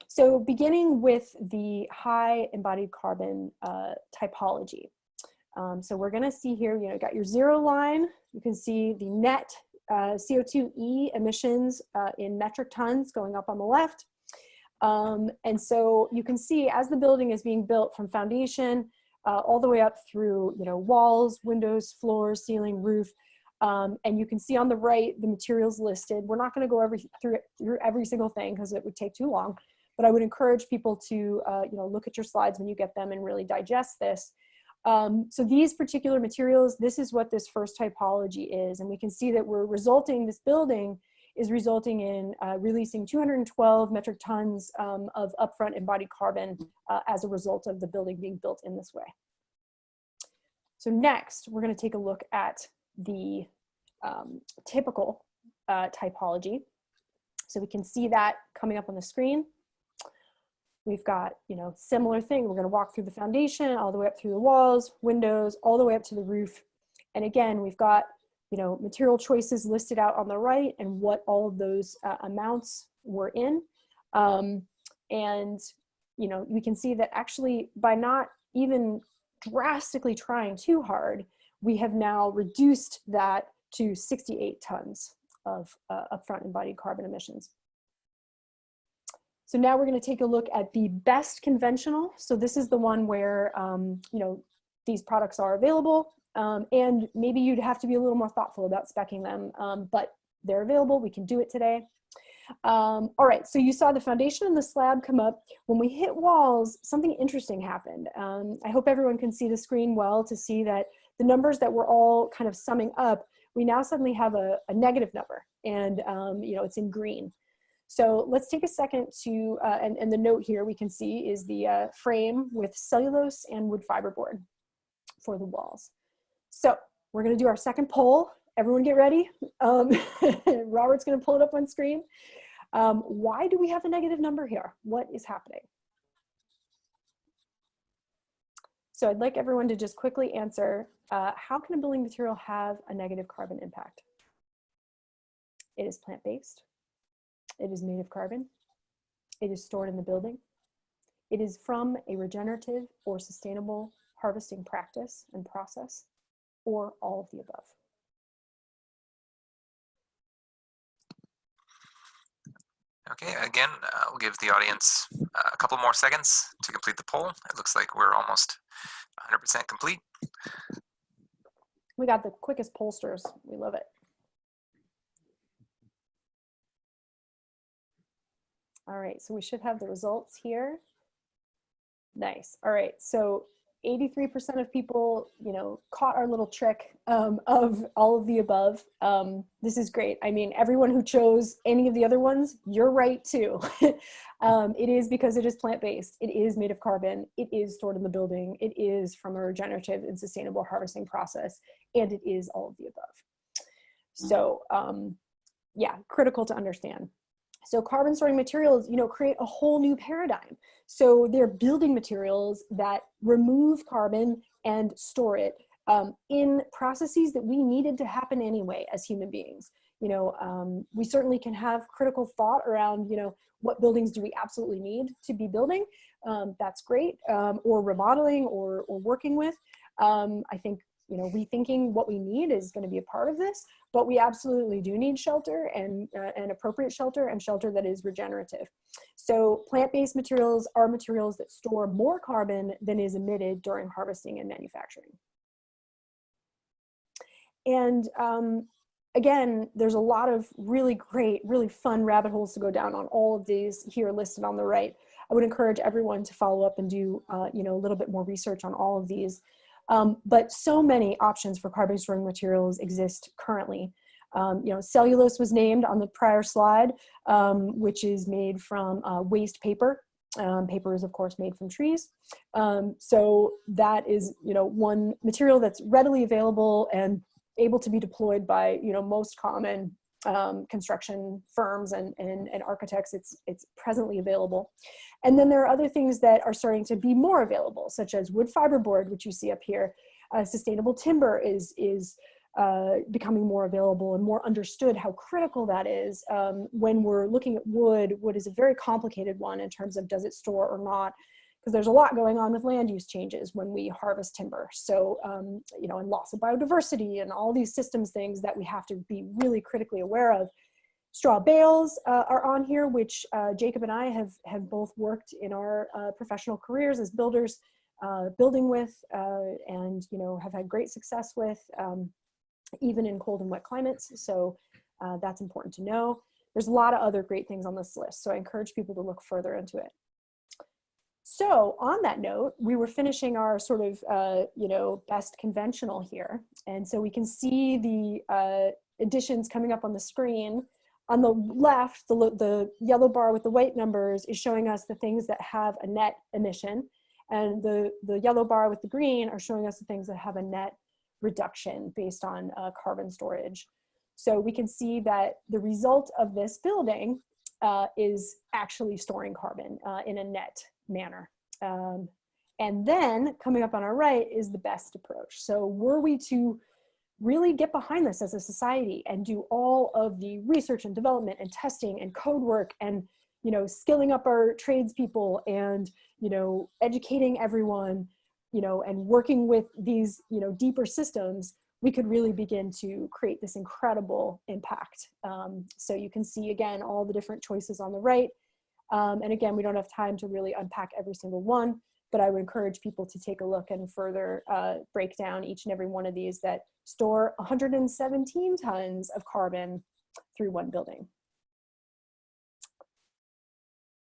[SPEAKER 3] So beginning with the high embodied carbon typology. So we're gonna see here, you got your 0 line, you can see the net CO2e emissions in metric tons going up on the left. And so you can see as the building is being built from foundation all the way up through walls, windows, floors, ceiling, roof. And you can see on the right the materials listed. We're not going to go through every single thing because it would take too long, but I would encourage people to look at your slides when you get them and really digest this. So these particular materials, this is what this first typology is, and we can see that this building is resulting in releasing 212 metric tons of upfront embodied carbon as a result of the building being built in this way. So next, we're going to take a look at the typical typology. So we can see that coming up on the screen. We've got, similar thing. We're going to walk through the foundation, all the way up through the walls, windows, all the way up to the roof. And again, we've got, material choices listed out on the right and what all of those amounts were in. And, we can see that actually by not even drastically trying too hard, we have now reduced that to 68 tons of upfront embodied carbon emissions. So now we're going to take a look at the best conventional. So this is the one where, these products are available, and maybe you'd have to be a little more thoughtful about speccing them, but they're available. We can do it today. All right, so you saw the foundation and the slab come up. When we hit walls, something interesting happened. I hope everyone can see the screen well to see that the numbers that we're all kind of summing up, we now suddenly have a negative number, and it's in green. So let's take a second to, and the note here we can see is the frame with cellulose and wood fiberboard for the walls. So we're gonna do our second poll. Everyone get ready. Robert's gonna pull it up on screen. Why do we have a negative number here? What is happening? So I'd like everyone to just quickly answer, how can a building material have a negative carbon impact? It is plant-based. It is made of carbon. It is stored in the building. It is from a regenerative or sustainable harvesting practice and process, or all of the above.
[SPEAKER 5] Okay, again, we'll give the audience a couple more seconds to complete the poll. It looks like we're almost 100% complete.
[SPEAKER 3] We got the quickest pollsters. We love it. All right, so we should have the results here. Nice. All right, so 83% of people, you know, caught our little trick of all of the above. This is great. I mean, everyone who chose any of the other ones, you're right too. It is because it is plant-based. It is made of carbon. It is stored in the building. It is from a regenerative and sustainable harvesting process. And it is all of the above. So yeah, critical to understand. So carbon storing materials, you know, create a whole new paradigm. So they're building materials that remove carbon and store it in processes that we needed to happen anyway as human beings. You know, we certainly can have critical thought around, you know, what buildings do we absolutely need to be building? That's great, or remodeling or working with. I think, you know, rethinking what we need is going to be a part of this, but we absolutely do need shelter and appropriate shelter and shelter that is regenerative. So plant-based materials are materials that store more carbon than is emitted during harvesting and manufacturing. And again, there's a lot of really great, really fun rabbit holes to go down on all of these here listed on the right. I would encourage everyone to follow up and do, you know, a little bit more research on all of these. But so many options for carbon storing materials exist currently. You know, cellulose was named on the prior slide, which is made from waste paper. Paper is of course made from trees. So that is, you know, one material that's readily available and able to be deployed by, you know, most common construction firms and architects. It's presently available. And then there are other things that are starting to be more available, such as wood fiberboard, which you see up here. Sustainable timber is becoming more available and more understood how critical that is. When we're looking at wood, wood is a very complicated one in terms of does it store or not, because there's a lot going on with land use changes when we harvest timber. So, you know, and loss of biodiversity and all these systems things that we have to be really critically aware of. Straw bales are on here, which Jacob and I have both worked in our professional careers as builders, building with, and, you know, have had great success with, even in cold and wet climates. So that's important to know. There's a lot of other great things on this list, so I encourage people to look further into it. So on that note, we were finishing our sort of, you know, best conventional here. And so we can see the additions coming up on the screen. On the left, the yellow bar with the white numbers is showing us the things that have a net emission. And the yellow bar with the green are showing us the things that have a net reduction based on carbon storage. So we can see that the result of this building is actually storing carbon in a net manner. And then coming up on our right is the best approach. So were we to really get behind this as a society and do all of the research and development and testing and code work and, you know, skilling up our tradespeople and, you know, educating everyone, you know, and working with these, you know, deeper systems, we could really begin to create this incredible impact. So you can see again all the different choices on the right. And again, we don't have time to really unpack every single one, but I would encourage people to take a look and further break down each and every one of these that store 117 tons of carbon through one building.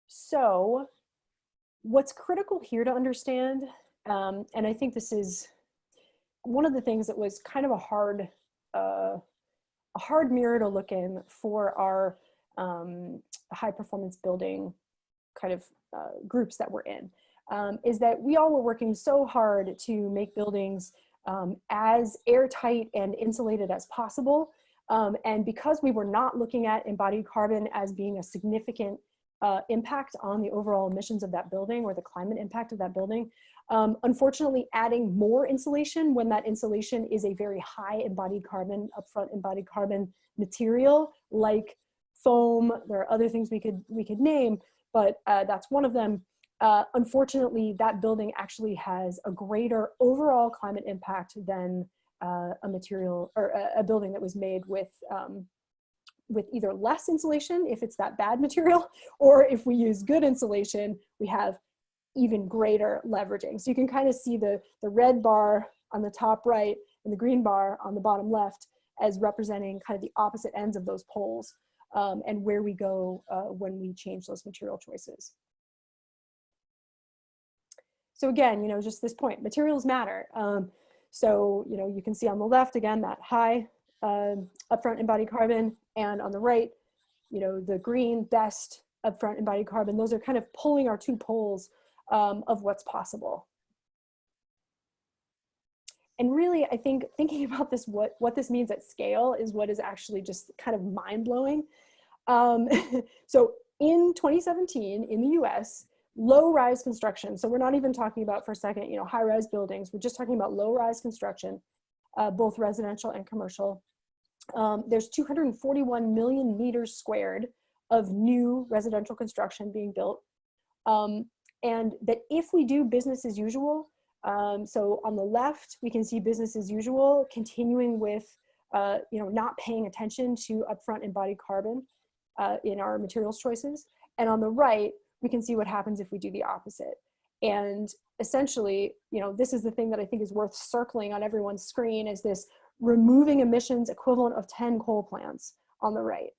[SPEAKER 3] So what's critical here to understand, and I think this is one of the things that was kind of a hard mirror to look in for our high performance building kind of groups that we're in, is that we all were working so hard to make buildings as airtight and insulated as possible. And because we were not looking at embodied carbon as being a significant impact on the overall emissions of that building or the climate impact of that building, unfortunately adding more insulation when that insulation is a very high embodied carbon, upfront embodied carbon material like foam. There are other things we could name, but that's one of them. Unfortunately, that building actually has a greater overall climate impact than a material or a building that was made with either less insulation, if it's that bad material, or if we use good insulation, we have even greater leveraging. So you can kind of see the red bar on the top right and the green bar on the bottom left as representing kind of the opposite ends of those poles and where we go when we change those material choices. So again, just this point, materials matter. So, you can see on the left, again, that high upfront embodied carbon, and on the right, the green, best upfront embodied carbon. Those are kind of pulling our two poles of what's possible. And really, I think thinking about this, what this means at scale is what is actually just kind of mind-blowing. So in 2017, in the US, low-rise construction, so we're not even talking about, for a second, high-rise buildings, we're just talking about low-rise construction, both residential and commercial. There's 241 million meters squared of new residential construction being built. And that if we do business as usual, so on the left, we can see business as usual, continuing with, not paying attention to upfront embodied carbon in our materials choices. And on the right, we can see what happens if we do the opposite. And essentially, this is the thing that I think is worth circling on everyone's screen, is this removing emissions equivalent of 10 coal plants on the right.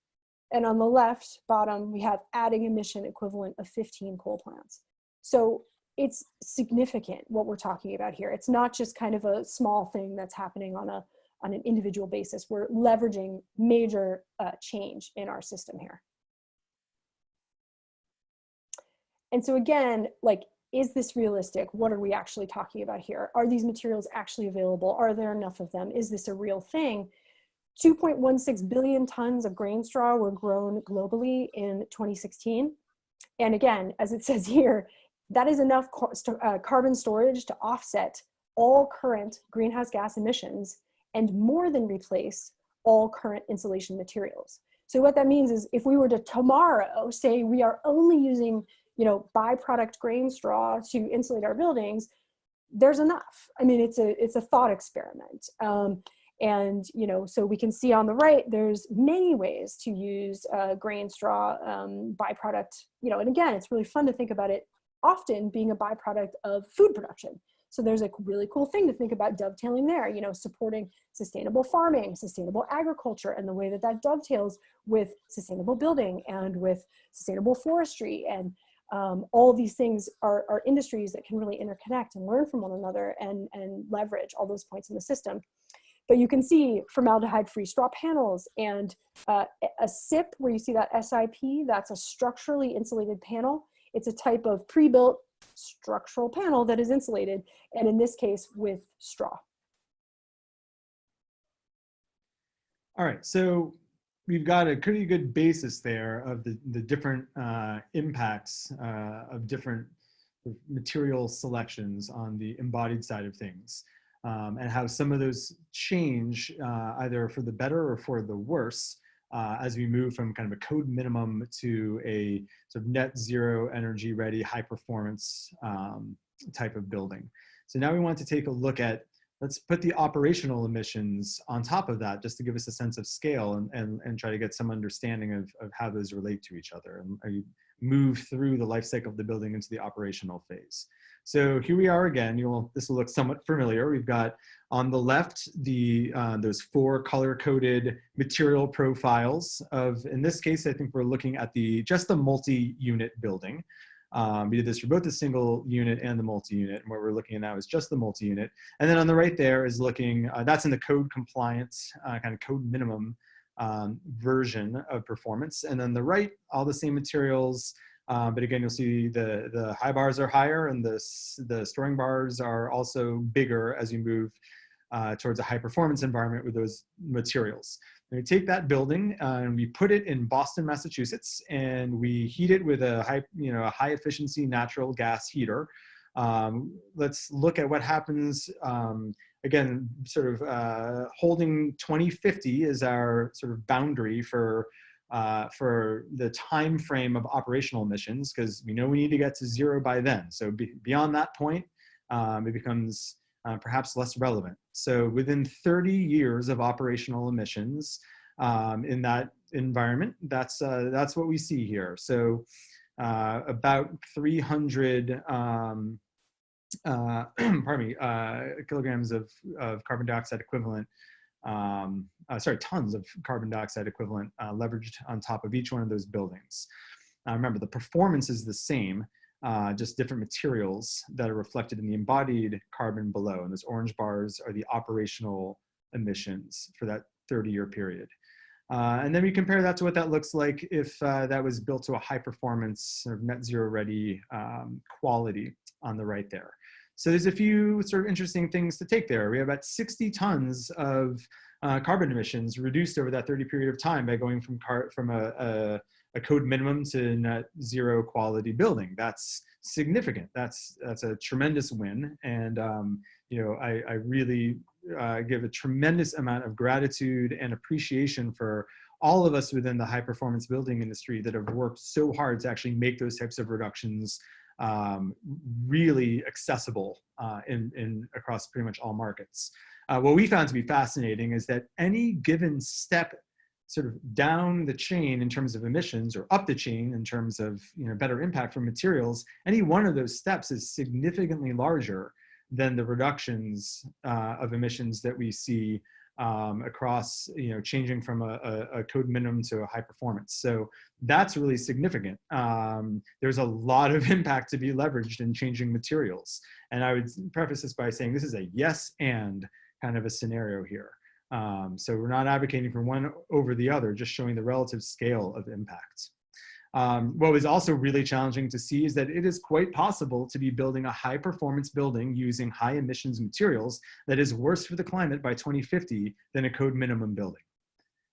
[SPEAKER 3] And on the left bottom, we have adding emission equivalent of 15 coal plants. So it's significant what we're talking about here. It's not just kind of a small thing that's happening on an individual basis. We're leveraging major change in our system here. And so again, like, is this realistic? What are we actually talking about here? Are these materials actually available? Are there enough of them? Is this a real thing? 2.16 billion tons of grain straw were grown globally in 2016. And again, as it says here, that is enough carbon storage to offset all current greenhouse gas emissions and more than replace all current insulation materials. So what that means is, if we were to tomorrow say we are only using byproduct grain straw to insulate our buildings, there's enough. I mean, it's a thought experiment. And so we can see on the right, there's many ways to use grain straw byproduct, and again, it's really fun to think about it often being a byproduct of food production. So there's a really cool thing to think about dovetailing there, supporting sustainable farming, sustainable agriculture, and the way that that dovetails with sustainable building and with sustainable forestry. And all of these things are industries that can really interconnect and learn from one another and leverage all those points in the system. But you can see formaldehyde-free straw panels and a SIP, where you see that SIP, that's a structurally insulated panel. It's a type of pre-built structural panel that is insulated, and in this case with straw.
[SPEAKER 4] All right, so we've got a pretty good basis there of the different impacts of different material selections on the embodied side of things, and how some of those change either for the better or for the worse as we move from kind of a code minimum to a sort of net zero energy ready, high performance type of building. So now we want to take a look at, let's put the operational emissions on top of that, just to give us a sense of scale and try to get some understanding of how those relate to each other and move through the life cycle of the building into the operational phase. So here we are again. This will look somewhat familiar. We've got on the left those 4 color-coded material profiles of, in this case, I think we're looking at just the multi-unit building. We did this for both the single unit and the multi-unit, and what we're looking at now is just the multi-unit. And then on the right there is looking, that's in the code compliance, kind of code minimum version of performance. And then the right, all the same materials, but again, you'll see the high bars are higher and the storing bars are also bigger as you move towards a high performance environment with those materials. And we take that building and we put it in Boston, Massachusetts, and we heat it with a high efficiency natural gas heater. Let's look at what happens. Again, sort of holding 2050 is our sort of boundary for the time frame of operational emissions, because we know we need to get to 0 by then. So beyond that point, it becomes perhaps less relevant. So within 30 years of operational emissions in that environment, that's what we see here. So about 300 kilograms of carbon dioxide equivalent, tons of carbon dioxide equivalent leveraged on top of each one of those buildings. Remember, the performance is the same, just different materials that are reflected in the embodied carbon below. And those orange bars are the operational emissions for that 30-year period. And then we compare that to what that looks like if that was built to a high performance sort of net zero ready quality on the right there. So there's a few sort of interesting things to take there. We have about 60 tons of carbon emissions reduced over that 30 period of time by going from a code minimum to net zero quality building. That's significant. That's a tremendous win. And you know, I really give a tremendous amount of gratitude and appreciation for all of us within the high performance building industry that have worked so hard to actually make those types of reductions really accessible across pretty much all markets. What we found to be fascinating is that any given step sort of down the chain in terms of emissions, or up the chain in terms of, you know, better impact from materials, any one of those steps is significantly larger than the reductions of emissions that we see across, you know, changing from a code minimum to a high performance. So that's really significant. There's a lot of impact to be leveraged in changing materials. And I would preface this by saying this is a yes and kind of a scenario here. So we're not advocating for one over the other, just showing the relative scale of impact. What was also really challenging to see is that it is quite possible to be building a high performance building using high emissions materials that is worse for the climate by 2050 than a code minimum building.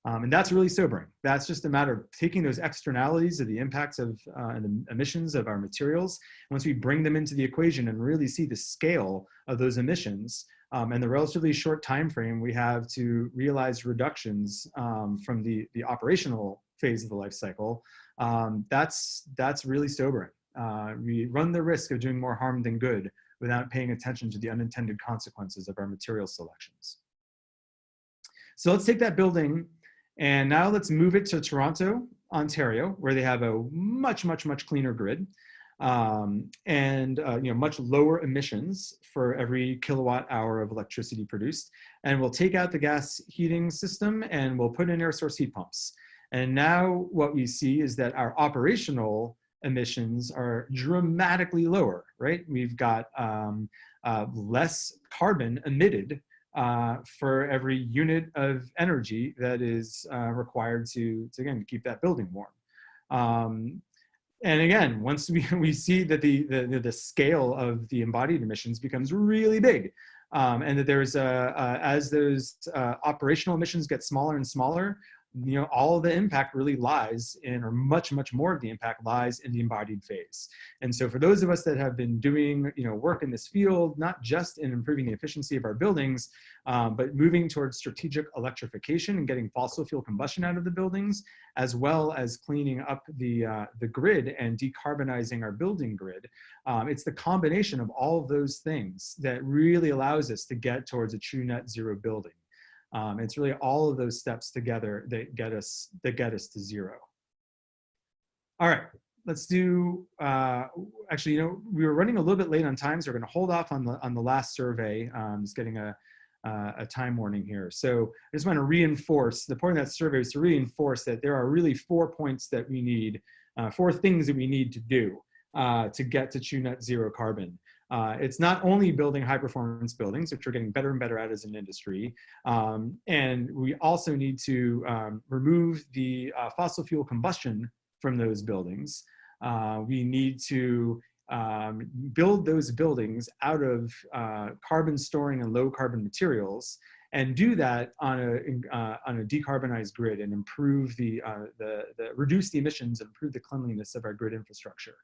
[SPEAKER 4] And that's really sobering. That's just a matter of taking those externalities of the impacts of and the emissions of our materials. Once we bring them into the equation and really see the scale of those emissions, and the relatively short time frame we have to realize reductions from the operational phase of the life cycle, that's really sobering. We run the risk of doing more harm than good without paying attention to the unintended consequences of our material selections. So let's take that building and now let's move it to Toronto, Ontario, where they have a much cleaner grid. And you know, much lower emissions for every kilowatt hour of electricity produced. And we'll take out the gas heating system and we'll put in air source heat pumps. And now what we see is that our operational emissions are dramatically lower, right? We've got less carbon emitted for every unit of energy that is required to again, keep that building warm. And again, once we see that the scale of the embodied emissions becomes really big, and that there's as those operational emissions get smaller and smaller, you know, all the impact really lies in, or much more of the impact lies in the embodied phase. And so for those of us that have been doing, you know, work in this field, not just in improving the efficiency of our buildings, but moving towards strategic electrification and getting fossil fuel combustion out of the buildings, as well as cleaning up the grid and decarbonizing our building grid. It's the combination of all of those things that really allows us to get towards a true net zero building. It's really all of those steps together that get us to zero. All right, let's do, actually, you know, we were running a little bit late on time, so we're gonna hold off on the last survey. Just getting a time warning here. So I just wanna reinforce, the point of that survey is to reinforce that there are really 4 points that we need, 4 things that we need to do to get to true net zero carbon. It's not only building high performance buildings, which we're getting better and better at as an industry, and we also need to remove the fossil fuel combustion from those buildings. We need to build those buildings out of carbon storing and low carbon materials, and do that on a decarbonized grid and improve reduce the emissions and improve the cleanliness of our grid infrastructure.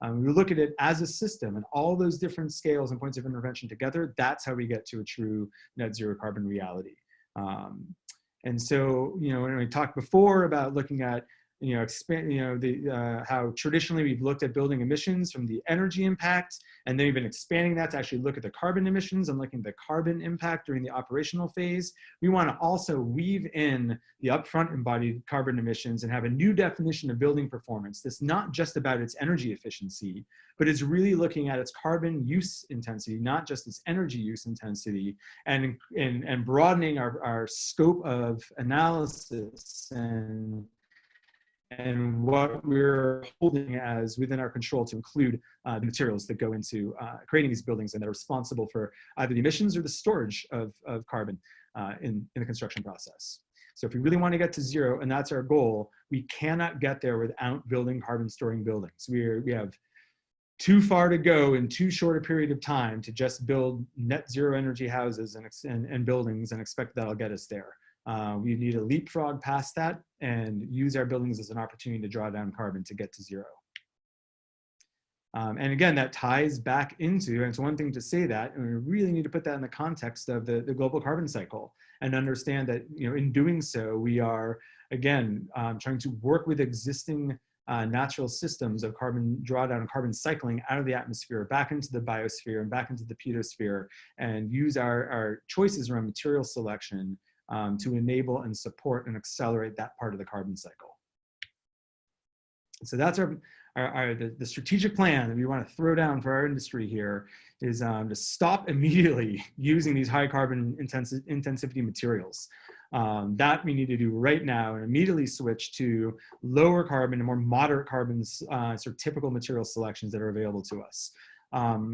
[SPEAKER 4] We look at it as a system, and all those different scales and points of intervention together, that's how we get to a true net zero carbon reality. And so, you know, when we talked before about looking at, you know, how traditionally we've looked at building emissions from the energy impact, and then we've been expanding that to actually look at the carbon emissions and looking at the carbon impact during the operational phase. We want to also weave in the upfront embodied carbon emissions and have a new definition of building performance that's not just about its energy efficiency, but it's really looking at its carbon use intensity, not just its energy use intensity, and broadening our scope of analysis and what we're holding as within our control to include the materials that go into creating these buildings and that are responsible for either the emissions or the storage of carbon in the construction process. So if we really want to get to zero, and that's our goal, we cannot get there without building carbon storing buildings. We have too far to go in too short a period of time to just build net zero energy houses and buildings and expect that'll get us there. We need to leapfrog past that and use our buildings as an opportunity to draw down carbon to get to zero. And again, that ties back into, and it's one thing to say that, and we really need to put that in the context of the global carbon cycle and understand that, you know, in doing so, we are, again, trying to work with existing natural systems of carbon drawdown and carbon cycling out of the atmosphere, back into the biosphere and back into the pedosphere, and use our choices around material selection to enable and support and accelerate that part of the carbon cycle. So that's the strategic plan that we want to throw down for our industry here is to stop immediately using these high carbon intensity materials. That we need to do right now and immediately switch to lower carbon and more moderate carbon sort of typical material selections that are available to us.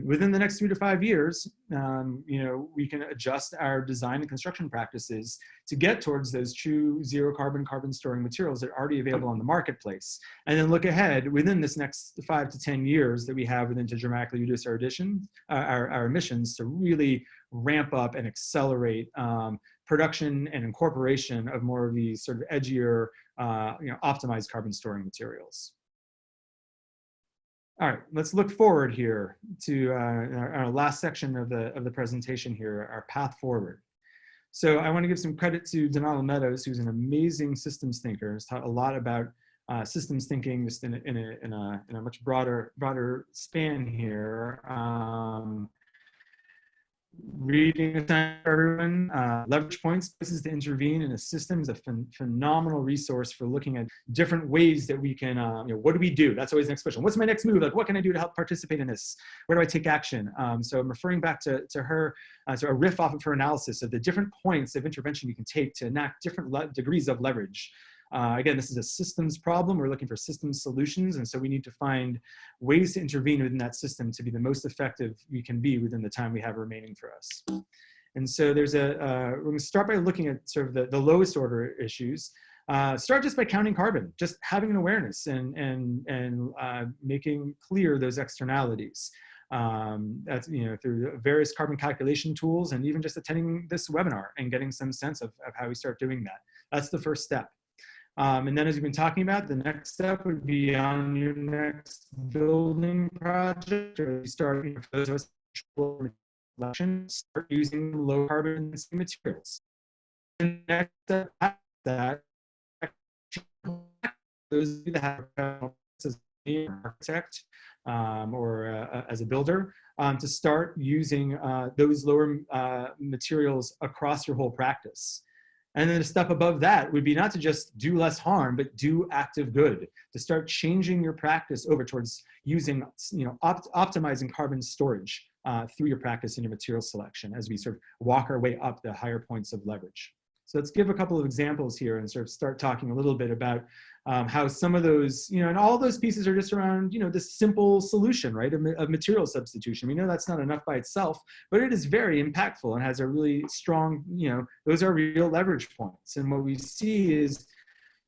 [SPEAKER 4] Within the next 3 to 5 years, you know, we can adjust our design and construction practices to get towards those true zero carbon storing materials that are already available on the marketplace. And then look ahead within this next 5 to 10 years that we have within to dramatically reduce our emissions to really ramp up and accelerate production and incorporation of more of these sort of edgier, you know, optimized carbon storing materials. All right, let's look forward here to our last section of the presentation here, our path forward. So I want to give some credit to Donala Meadows, who's an amazing systems thinker. Has taught a lot about systems thinking just in a much broader span here. Reading assignment for everyone, leverage points, places to intervene in a system is a phenomenal resource for looking at different ways that we can, you know, what do we do? That's always the next question. What's my next move? Like, what can I do to help participate in this? Where do I take action? So I'm referring back to her, so a riff off of her analysis of the different points of intervention you can take to enact different degrees of leverage. Again, this is a systems problem. We're looking for systems solutions. And so we need to find ways to intervene within that system to be the most effective we can be within the time we have remaining for us. And so there's we're going to start by looking at sort of the lowest order issues. Start just by counting carbon, just having an awareness and making clear those externalities. That's, you know, through various carbon calculation tools and even just attending this webinar and getting some sense of how we start doing that. That's the first step. And then as we've been talking about, the next step would be on your next building project, or you start, you know, for those of us, start using low carbon materials. And next step after that, those that have as an architect or as a builder, to start using those lower materials across your whole practice. And then a step above that would be not to just do less harm, but do active good, to start changing your practice over towards using, you know, optimizing carbon storage through your practice and your material selection as we sort of walk our way up the higher points of leverage. So let's give a couple of examples here and sort of start talking a little bit about how some of those, you know, and all those pieces are just around, you know, this simple solution, right, of material substitution. We know that's not enough by itself, but it is very impactful and has a really strong, you know, those are real leverage points. And what we see is,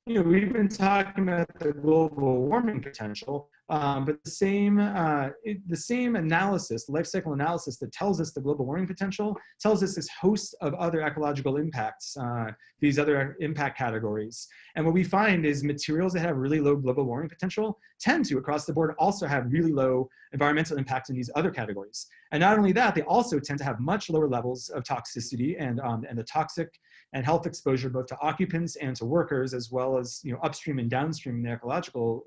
[SPEAKER 4] you know, we've been talking about the global warming potential, but the same analysis, life cycle analysis that tells us the global warming potential, tells us this host of other ecological impacts, these other impact categories. And what we find is materials that have really low global warming potential tend to, across the board, also have really low environmental impact in these other categories. And not only that, they also tend to have much lower levels of toxicity and the toxic and health exposure both to occupants and to workers, as well as, you know, upstream and downstream the ecological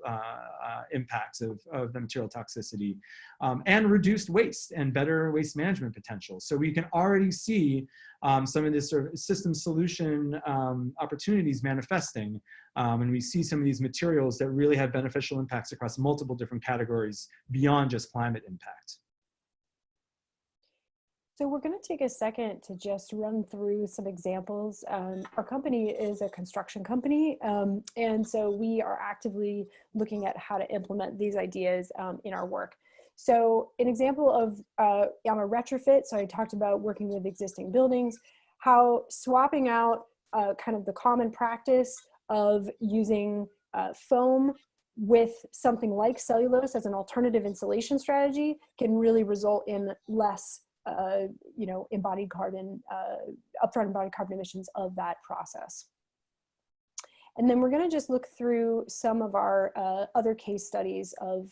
[SPEAKER 4] impacts of the material toxicity, and reduced waste and better waste management potential. So we can already see some of this sort of system solution opportunities manifesting, and we see some of these materials that really have beneficial impacts across multiple different categories beyond just climate impact.
[SPEAKER 3] So we're going to take a second to just run through some examples. Our company is a construction company, and so we are actively looking at how to implement these ideas in our work. So an example of on a retrofit, so I talked about working with existing buildings, how swapping out kind of the common practice of using foam with something like cellulose as an alternative insulation strategy can really result in less embodied carbon, upfront embodied carbon emissions of that process. And then we're going to just look through some of our other case studies of,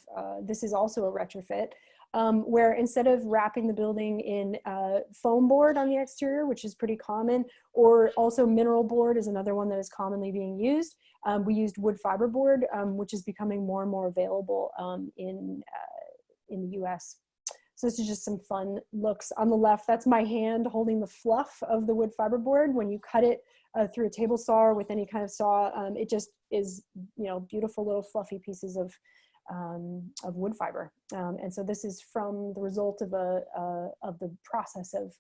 [SPEAKER 3] this is also a retrofit, where instead of wrapping the building in foam board on the exterior, which is pretty common, or also mineral board is another one that is commonly being used, we used wood fiber board, which is becoming more and more available in the US. So this is just some fun looks. On the left, that's my hand holding the fluff of the wood fiber board. When you cut it through a table saw or with any kind of saw, it just is, beautiful little fluffy pieces of wood fiber. And so this is from the result of the process of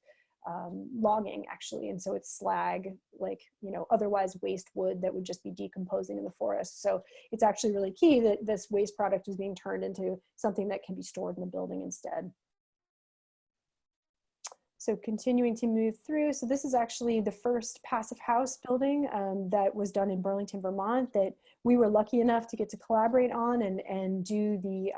[SPEAKER 3] logging, actually. And so it's slag, like, otherwise waste wood that would just be decomposing in the forest. So it's actually really key that this waste product is being turned into something that can be stored in the building instead. So continuing to move through, so this is actually the first passive house building that was done in Burlington, Vermont, that we were lucky enough to get to collaborate on and do the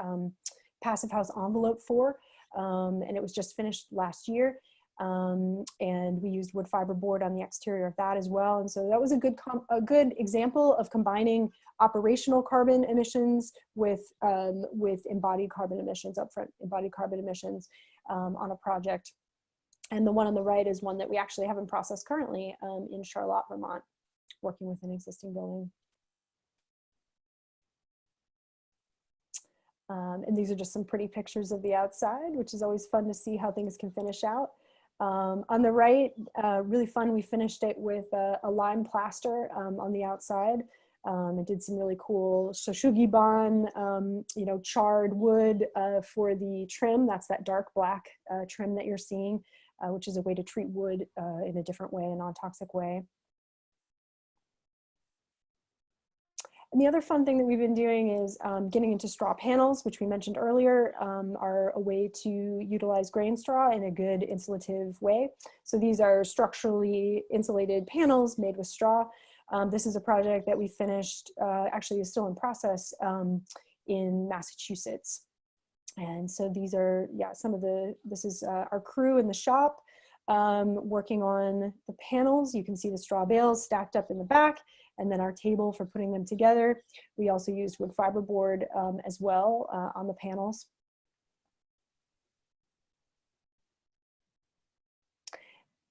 [SPEAKER 3] passive house envelope for, and it was just finished last year. And we used wood fiber board on the exterior of that as well. And so that was a good example of combining operational carbon emissions with embodied carbon emissions, upfront embodied carbon emissions on a project. And the one on the right is one that we actually have in process currently in Charlotte, Vermont, working with an existing building. And these are just some pretty pictures of the outside, which is always fun to see how things can finish out. On the right, really fun, we finished it with a lime plaster on the outside. It did some really cool shoshugiban, charred wood for the trim. That's that dark black trim that you're seeing, which is a way to treat wood in a different way, a non-toxic way. And the other fun thing that we've been doing is getting into straw panels, which we mentioned earlier, are a way to utilize grain straw in a good insulative way. So these are structurally insulated panels made with straw. This is a project that we finished, actually is still in process in Massachusetts. And so these are, this is our crew in the shop working on the panels. You can see the straw bales stacked up in the back, and then our table for putting them together. We also used wood fiber board as well on the panels.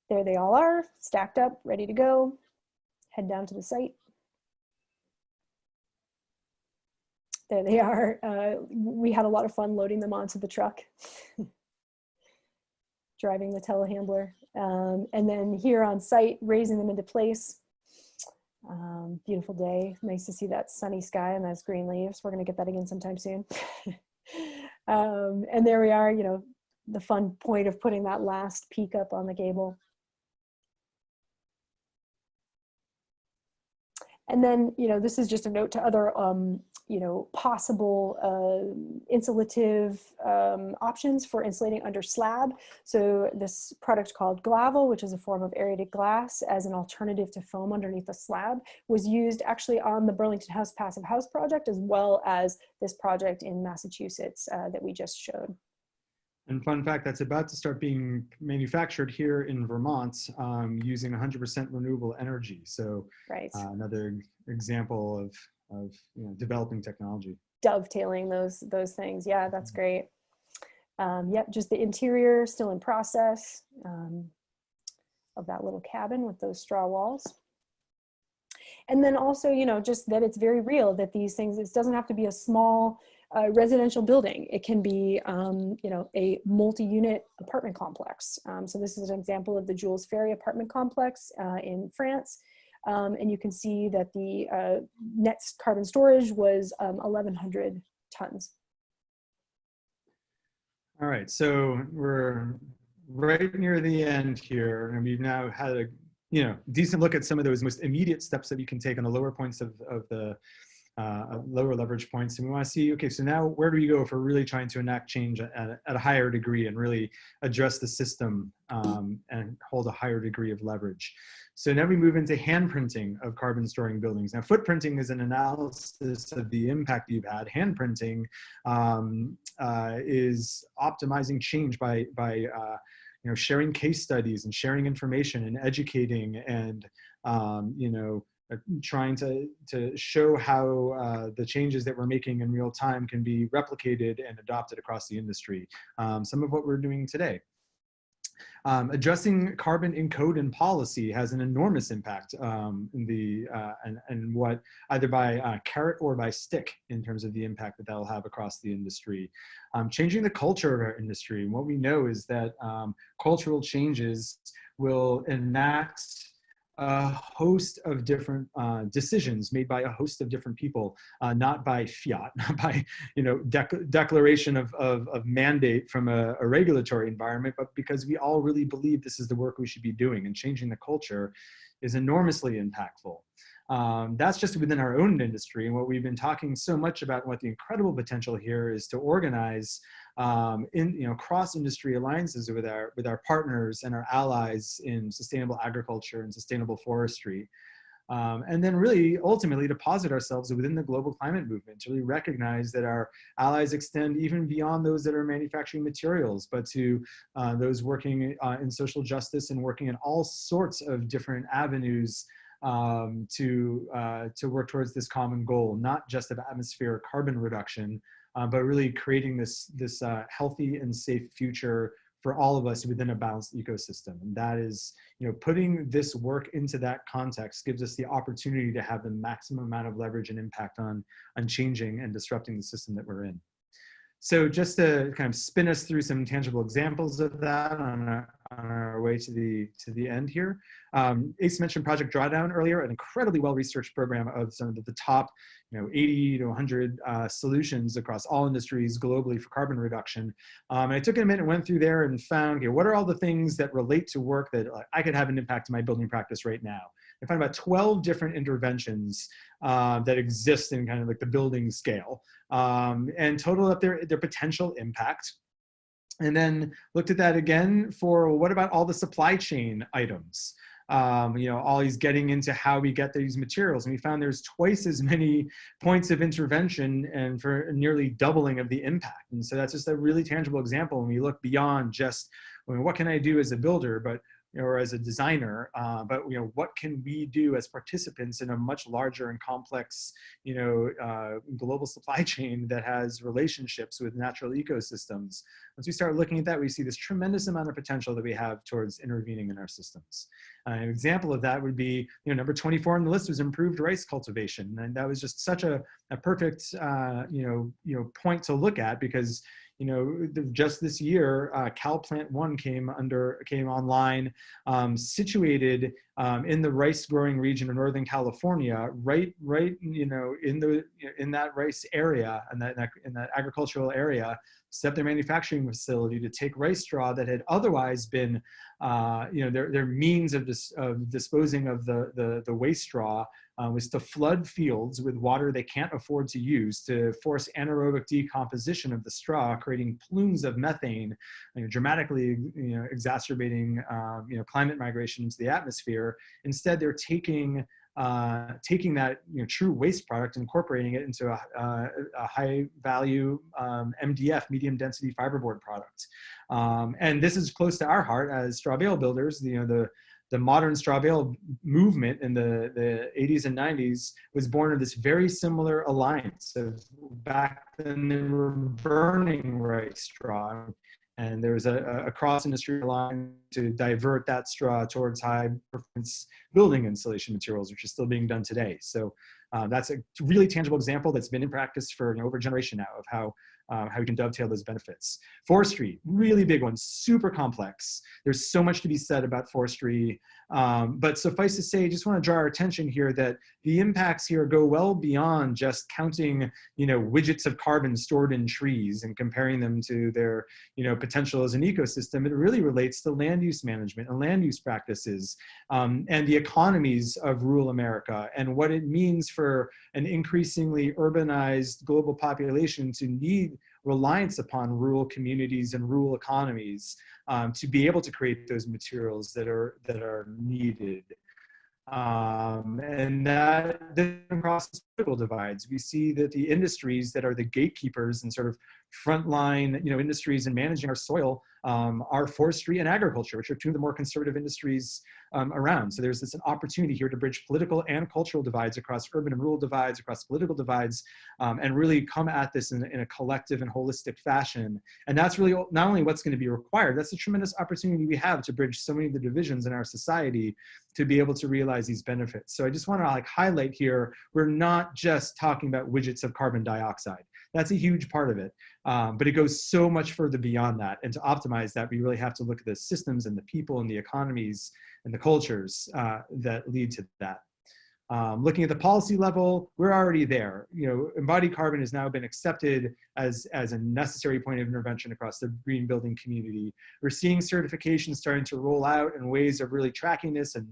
[SPEAKER 3] There they all are, stacked up, ready to go. Head down to the site. There they are. We had a lot of fun loading them onto the truck, driving the telehandler. And then here on site, raising them into place. Beautiful day. Nice to see that sunny sky and those green leaves. We're going to get that again sometime soon. And there we are, the fun point of putting that last peak up on the gable. And then, this is just a note to other, possible insulative options for insulating under slab. So this product called Glavel, which is a form of aerated glass as an alternative to foam underneath the slab, was used actually on the Burlington House Passive House project, as well as this project in Massachusetts that we just showed.
[SPEAKER 4] And fun fact, that's about to start being manufactured here in Vermont using 100% renewable energy. So
[SPEAKER 3] right.
[SPEAKER 4] Another example of developing technology.
[SPEAKER 3] Dovetailing those things. Yeah, that's great. Yep, just the interior still in process of that little cabin with those straw walls. And then also, just that it's very real that these things, it doesn't have to be a small residential building. It can be, a multi-unit apartment complex. So this is an example of the Jules Ferry apartment complex in France. And you can see that the net carbon storage was 1,100 tons.
[SPEAKER 4] All right, so we're right near the end here, and we've now had a decent look at some of those most immediate steps that we can take on the lower points of the lower leverage points. And we want to see, okay, so now where do we go if we're really trying to enact change at a higher degree and really address the system and hold a higher degree of leverage. So now we move into hand printing of carbon storing buildings. Now, footprinting is an analysis of the impact you've had. Hand printing is optimizing change by sharing case studies and sharing information and educating and trying to show how the changes that we're making in real time can be replicated and adopted across the industry. Some of what we're doing today. Addressing carbon in code and policy has an enormous impact and what either by carrot or by stick in terms of the impact that that'll have across the industry. Changing the culture of our industry. And what we know is that cultural changes will enact a host of different decisions made by a host of different people, not by fiat, not by declaration of mandate from a regulatory environment, but because we all really believe this is the work we should be doing, and changing the culture is enormously impactful. That's just within our own industry, and what we've been talking so much about, and what the incredible potential here is to organize cross-industry alliances with our partners and our allies in sustainable agriculture and sustainable forestry. And then really ultimately to posit ourselves within the global climate movement, to really recognize that our allies extend even beyond those that are manufacturing materials, but to those working in social justice and working in all sorts of different avenues to work towards this common goal, not just of atmospheric carbon reduction, but really creating this healthy and safe future for all of us within a balanced ecosystem. And that is, putting this work into that context gives us the opportunity to have the maximum amount of leverage and impact on changing and disrupting the system that we're in. So just to kind of spin us through some tangible examples of that on our way to the end here. Ace mentioned Project Drawdown earlier, an incredibly well-researched program of some of the top 80 to 100 solutions across all industries globally for carbon reduction. And I took a minute and went through there and found, okay, what are all the things that relate to work that I could have an impact in my building practice right now? I found about 12 different interventions that exist in kind of like the building scale, and totaled up their potential impact. And then looked at that again for, well, what about all the supply chain items? Always getting into how we get these materials. And we found there's twice as many points of intervention and for nearly doubling of the impact. And so that's just a really tangible example when we look beyond just, what can I do as a builder, but or as a designer, but what can we do as participants in a much larger and complex, global supply chain that has relationships with natural ecosystems? Once we start looking at that, we see this tremendous amount of potential that we have towards intervening in our systems. An example of that would be, number 24 on the list was improved rice cultivation, and that was just such a perfect, point to look at because. Just this year, Cal Plant 1 came online, situated in the rice growing region of Northern California, right, in that rice area and in that agricultural area, set up their manufacturing facility to take rice straw that had otherwise been, their means of disposing of the waste straw was to flood fields with water they can't afford to use, to force anaerobic decomposition of the straw, creating plumes of methane, dramatically exacerbating climate migration into the atmosphere. Instead, they're taking that true waste product, incorporating it into a high value MDF, medium density fiberboard product. And this is close to our heart as straw bale builders. The modern straw bale movement in the 80s and 90s was born of this very similar alliance of back then they were burning rice straw. And there was a cross-industry alliance to divert that straw towards high-performance building insulation materials, which is still being done today. So that's a really tangible example that's been in practice for over a generation now of how how we can dovetail those benefits. Forestry, really big one, super complex. There's so much to be said about forestry, but suffice to say, just want to draw our attention here that the impacts here go well beyond just counting, widgets of carbon stored in trees and comparing them to their, potential as an ecosystem. It really relates to land use management and land use practices, and the economies of rural America, and what it means for an increasingly urbanized global population to need reliance upon rural communities and rural economies to be able to create those materials that are needed. And that crosses political divides. We see that the industries that are the gatekeepers and sort of frontline, industries in managing our soil are forestry and agriculture, which are two of the more conservative industries around. So there's an opportunity here to bridge political and cultural divides across urban and rural divides, across political divides, and really come at this in a collective and holistic fashion. And that's really not only what's going to be required, that's a tremendous opportunity we have to bridge so many of the divisions in our society to be able to realize these benefits. So I just want to highlight here, we're not just talking about widgets of carbon dioxide. That's a huge part of it, but it goes so much further beyond that. And to optimize that, we really have to look at the systems and the people and the economies and the cultures that lead to that. Looking at the policy level, we're already there. Embodied carbon has now been accepted as a necessary point of intervention across the green building community. We're seeing certifications starting to roll out and ways of really tracking this and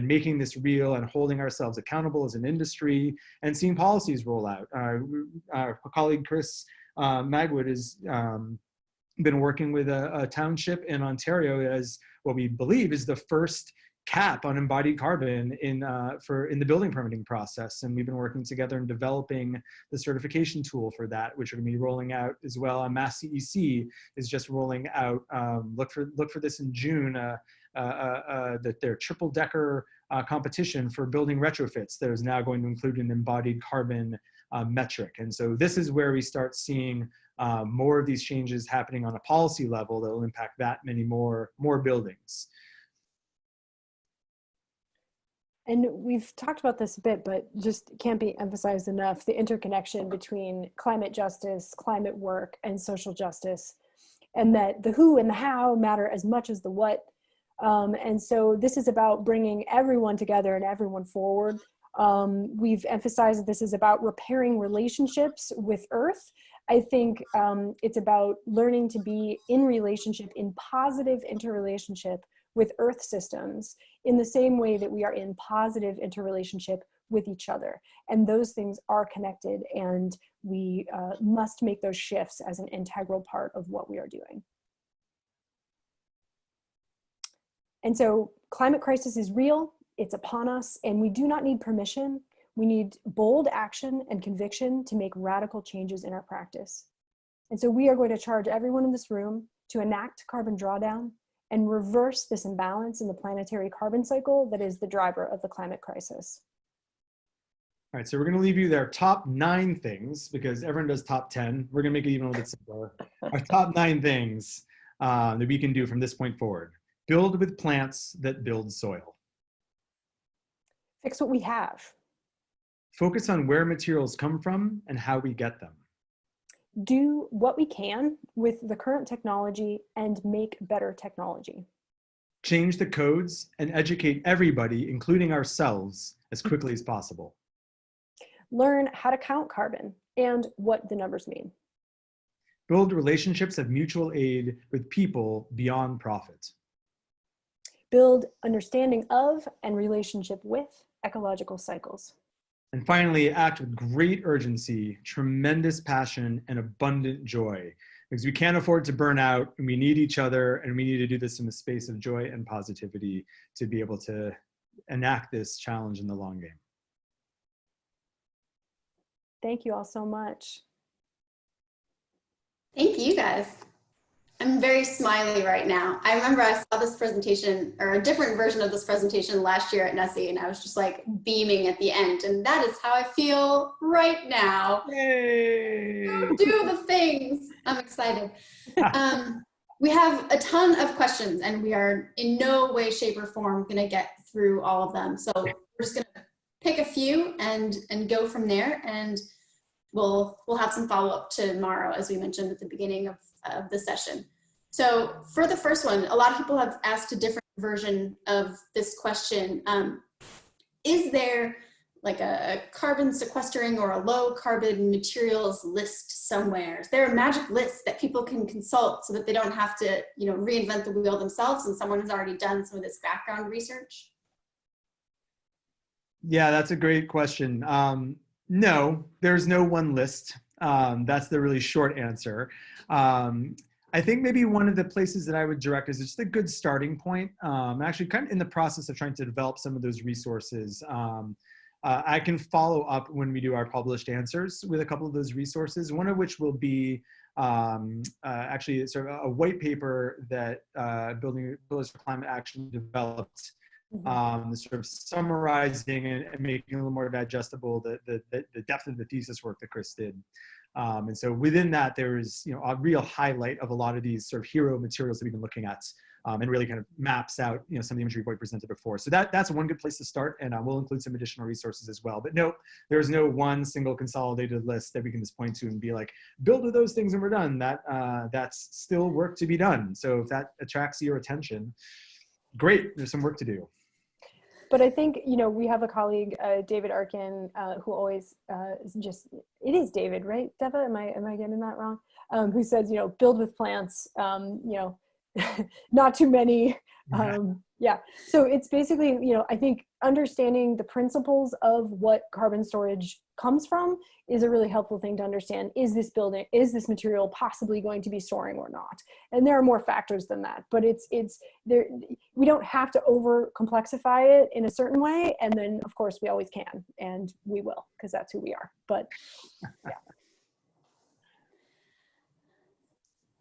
[SPEAKER 4] making this real and holding ourselves accountable as an industry, and seeing policies roll out. Our colleague Chris Magwood has been working with a township in Ontario as what we believe is the first cap on embodied carbon in the building permitting process. And we've been working together in developing the certification tool for that, which are going to be rolling out as well. Mass CEC is just rolling out, look for this in June, that their triple decker competition for building retrofits that is now going to include an embodied carbon metric. And so this is where we start seeing more of these changes happening on a policy level that will impact that many more buildings.
[SPEAKER 3] And we've talked about this a bit, but just can't be emphasized enough, the interconnection between climate justice, climate work, and social justice, and that the who and the how matter as much as the what. And so this is about bringing everyone together and everyone forward. We've emphasized that this is about repairing relationships with Earth. I think it's about learning to be in relationship, in positive interrelationship with Earth systems in the same way that we are in positive interrelationship with each other. And those things are connected, and we must make those shifts as an integral part of what we are doing. And so climate crisis is real, it's upon us, and we do not need permission. We need bold action and conviction to make radical changes in our practice. And so we are going to charge everyone in this room to enact carbon drawdown and reverse this imbalance in the planetary carbon cycle that is the driver of the climate crisis.
[SPEAKER 4] All right, so we're going to leave you their top 9 things, because everyone does top 10. We're going to make it even a little bit simpler. Our top 9 things that we can do from this point forward. Build with plants that build soil.
[SPEAKER 3] Fix what we have.
[SPEAKER 4] Focus on where materials come from and how we get them.
[SPEAKER 3] Do what we can with the current technology and make better technology.
[SPEAKER 4] Change the codes and educate everybody, including ourselves, as quickly as possible.
[SPEAKER 3] Learn how to count carbon and what the numbers mean.
[SPEAKER 4] Build relationships of mutual aid with people beyond profit.
[SPEAKER 3] Build understanding of and relationship with ecological cycles.
[SPEAKER 4] And finally, act with great urgency, tremendous passion, and abundant joy, because we can't afford to burn out, and we need each other, and we need to do this in a space of joy and positivity to be able to enact this challenge in the long game.
[SPEAKER 3] Thank you all so much.
[SPEAKER 1] Thank you guys. I'm very smiley right now. I remember I saw this presentation, or a different version of this presentation last year at NESEA, and I was just like beaming at the end. And that is how I feel right now.
[SPEAKER 4] Yay!
[SPEAKER 1] Do the things. I'm excited. We have a ton of questions, and we are in no way, shape, or form going to get through all of them. So we're just going to pick a few and go from there. And we'll have some follow-up tomorrow, as we mentioned at the beginning of the session. So for the first one, a lot of people have asked a different version of this question. Is there like a carbon sequestering or a low carbon materials list somewhere? Is there a magic list that people can consult so that they don't have to, reinvent the wheel themselves and someone has already done some of this background research?
[SPEAKER 4] Yeah, that's a great question. No, there's no one list. That's the really short answer. I think maybe one of the places that I would direct is just a good starting point. I'm actually kind of in the process of trying to develop some of those resources. I can follow up when we do our published answers with a couple of those resources, one of which will be actually sort of a white paper that Building Pillars for Climate Action developed, sort of summarizing and making a little more digestible the depth of the thesis work that Chris did. And so within that, there is a real highlight of a lot of these sort of hero materials that we've been looking at, and really kind of maps out some of the imagery Boyd presented before. So that's one good place to start, and we'll include some additional resources as well. But no, there's no one single consolidated list that we can just point to and be like, build with those things and we're done. That's still work to be done. So if that attracts your attention, great, there's some work to do.
[SPEAKER 3] But I think, we have a colleague, David Arkin, who always it is David, right? Deva, am I getting that wrong? Who says, build with plants, not too many. Yeah. So it's basically, I think understanding the principles of what carbon storage comes from is a really helpful thing to understand. Is this material possibly going to be storing or not? And there are more factors than that, but it's there. We don't have to over complexify it in a certain way. And then of course we always can, and we will, because that's who we are. But yeah.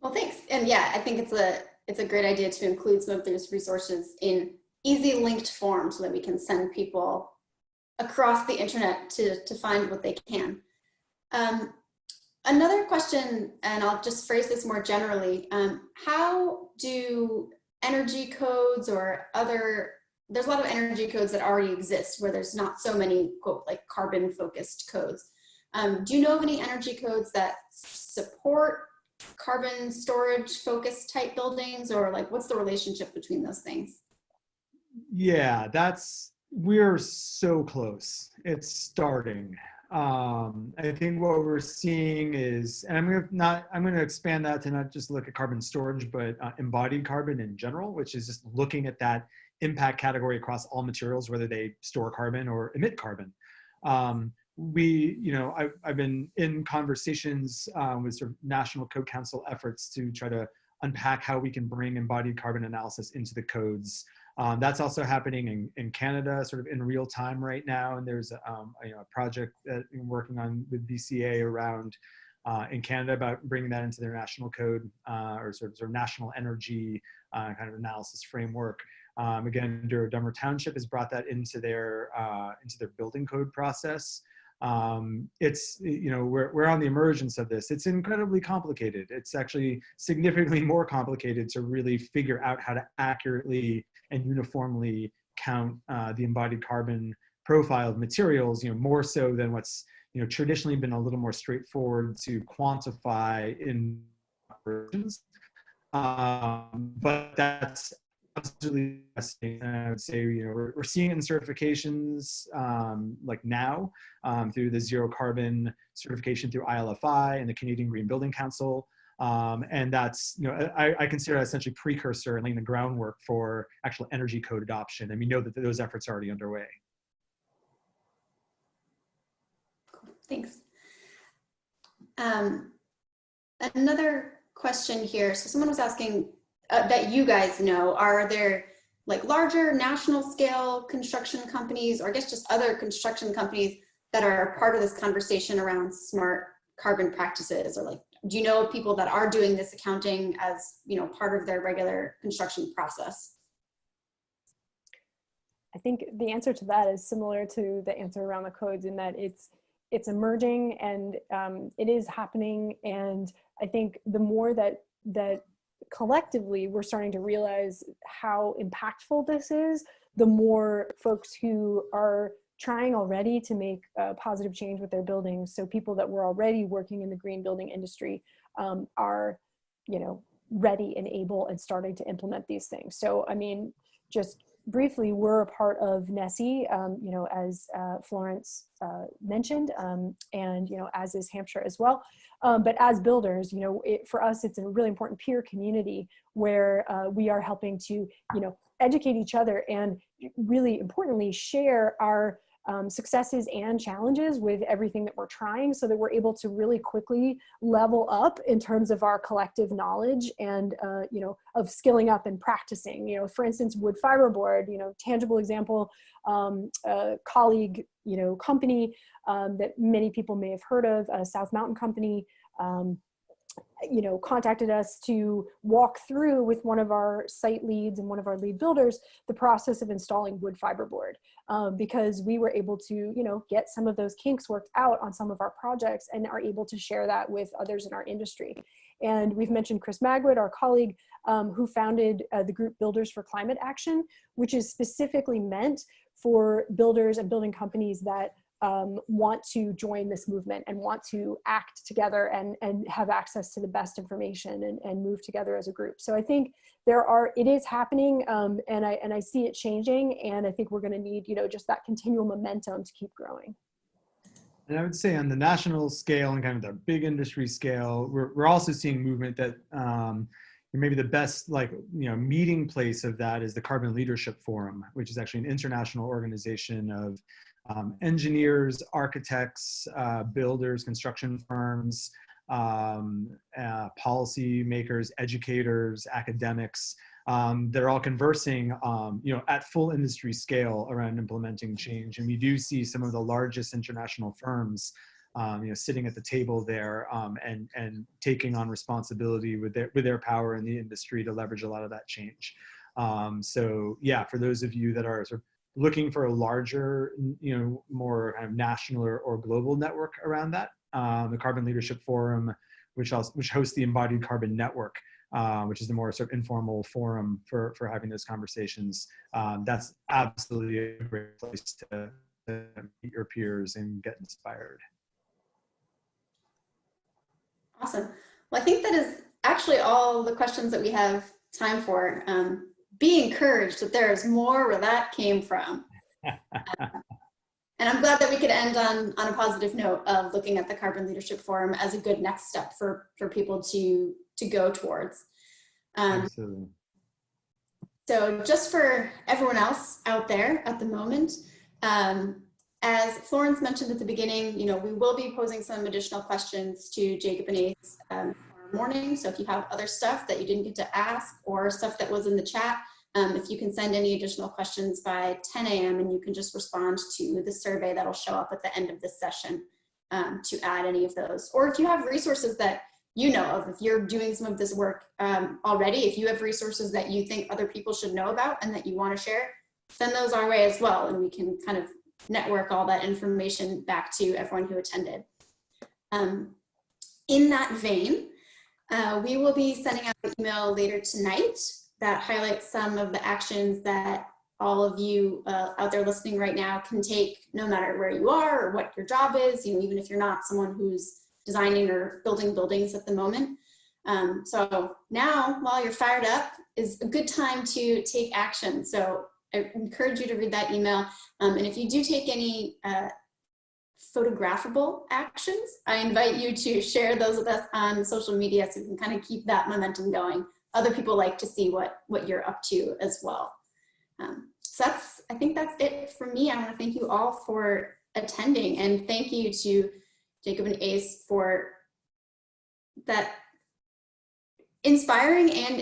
[SPEAKER 1] Well, thanks. And yeah, I think it's a great idea to include some of those resources in easy linked form so that we can send people across the internet to find what they can. Another question, and I'll just phrase this more generally, how do energy codes or there's a lot of energy codes that already exist where there's not so many, quote, like carbon focused codes. Do you know of any energy codes that support carbon storage focused type buildings, or like what's the relationship between those things?
[SPEAKER 4] Yeah, we're so close. It's starting. I think what we're seeing is, and I'm going to expand that to not just look at carbon storage, but embodied carbon in general, which is just looking at that impact category across all materials, whether they store carbon or emit carbon. I've been in conversations with sort of National Code Council efforts to try to unpack how we can bring embodied carbon analysis into the codes. That's also happening in Canada, sort of in real time right now. And there's a project that I'm working on with BCA around in Canada about bringing that into their national code or sort of national energy kind of analysis framework. Again, Dummer Township has brought that into their building code process. We're on the emergence of this. It's incredibly complicated. It's actually significantly more complicated to really figure out how to accurately and uniformly count the embodied carbon profile of materials, more so than what's traditionally been a little more straightforward to quantify in operations. But that's absolutely fascinating. And I would say, we're seeing it in certifications like now through the zero carbon certification through ILFI and the Canadian Green Building Council. And that's, I consider that essentially precursor and laying the groundwork for actual energy code adoption. And we know that those efforts are already underway.
[SPEAKER 1] Thanks. Another question here. So someone was asking that you guys know, are there like larger national scale construction companies, or I guess just other construction companies that are part of this conversation around smart carbon practices? Or like, do you know of people that are doing this accounting as, part of their regular construction process?
[SPEAKER 3] I think the answer to that is similar to the answer around the codes, in that it's emerging and it is happening. And I think the more that collectively we're starting to realize how impactful this is, the more folks who are trying already to make positive change with their buildings. So people that were already working in the green building industry are, you know, ready and able and starting to implement these things. So, I mean, just briefly, we're a part of NESEA, you know, as Florence mentioned, and, you know, as is Hampshire as well. But as builders, you know, for us, it's a really important peer community where we are helping to, you know, educate each other and really importantly, share our successes and challenges with everything that we're trying, so that we're able to really quickly level up in terms of our collective knowledge and, you know, of skilling up and practicing. You know, for instance, wood fiberboard, you know, tangible example, a colleague, you know, company that many people may have heard of, South Mountain Company, you know, contacted us to walk through with one of our site leads and one of our lead builders the process of installing wood fiberboard, because we were able to, you know, get some of those kinks worked out on some of our projects and are able to share that with others in our industry. And we've mentioned Chris Magwood, our colleague, who founded the group Builders for Climate Action, which is specifically meant for builders and building companies that want to join this movement and want to act together and have access to the best information and move together as a group. So I think it is happening, and I see it changing, and I think we're going to need, you know, just that continual momentum to keep growing.
[SPEAKER 4] And I would say on the national scale and kind of the big industry scale, we're also seeing movement that maybe the best, like, you know, meeting place of that is the Carbon Leadership Forum, which is actually an international organization of engineers, architects, builders, construction firms, policy makers, educators, academics. They're all conversing, you know, at full industry scale around implementing change. And we do see some of the largest international firms, you know, sitting at the table there and taking on responsibility with their power in the industry to leverage a lot of that change. So yeah, for those of you that are sort of looking for a larger, you know, more kind of national or global network around that, the Carbon Leadership Forum, which hosts the Embodied Carbon Network, which is the more sort of informal forum for having those conversations. That's absolutely a great place to meet your peers and get inspired.
[SPEAKER 1] Awesome. Well, I think that is actually all the questions that we have time for. Be encouraged that there is more where that came from. And I'm glad that we could end on a positive note of looking at the Carbon Leadership Forum as a good next step for people to go towards.
[SPEAKER 4] Absolutely.
[SPEAKER 1] So just for everyone else out there at the moment, as Florence mentioned at the beginning, you know, we will be posing some additional questions to Jacob and Ace tomorrow morning. So if you have other stuff that you didn't get to ask or stuff that was in the chat, if you can send any additional questions by 10 a.m. and you can just respond to the survey that'll show up at the end of this session to add any of those. Or if you have resources that you know of, if you're doing some of this work already, if you have resources that you think other people should know about and that you want to share, send those our way as well, and we can kind of network all that information back to everyone who attended. In that vein, we will be sending out an email later tonight that highlights some of the actions that all of you out there listening right now can take, no matter where you are or what your job is, you know, even if you're not someone who's designing or building buildings at the moment. So now, while you're fired up, is a good time to take action. So I encourage you to read that email. And if you do take any photographable actions, I invite you to share those with us on social media so we can kind of keep that momentum going. Other people like to see what you're up to as well. So I think that's it for me. I want to thank you all for attending, and thank you to Jacob and Ace for that inspiring and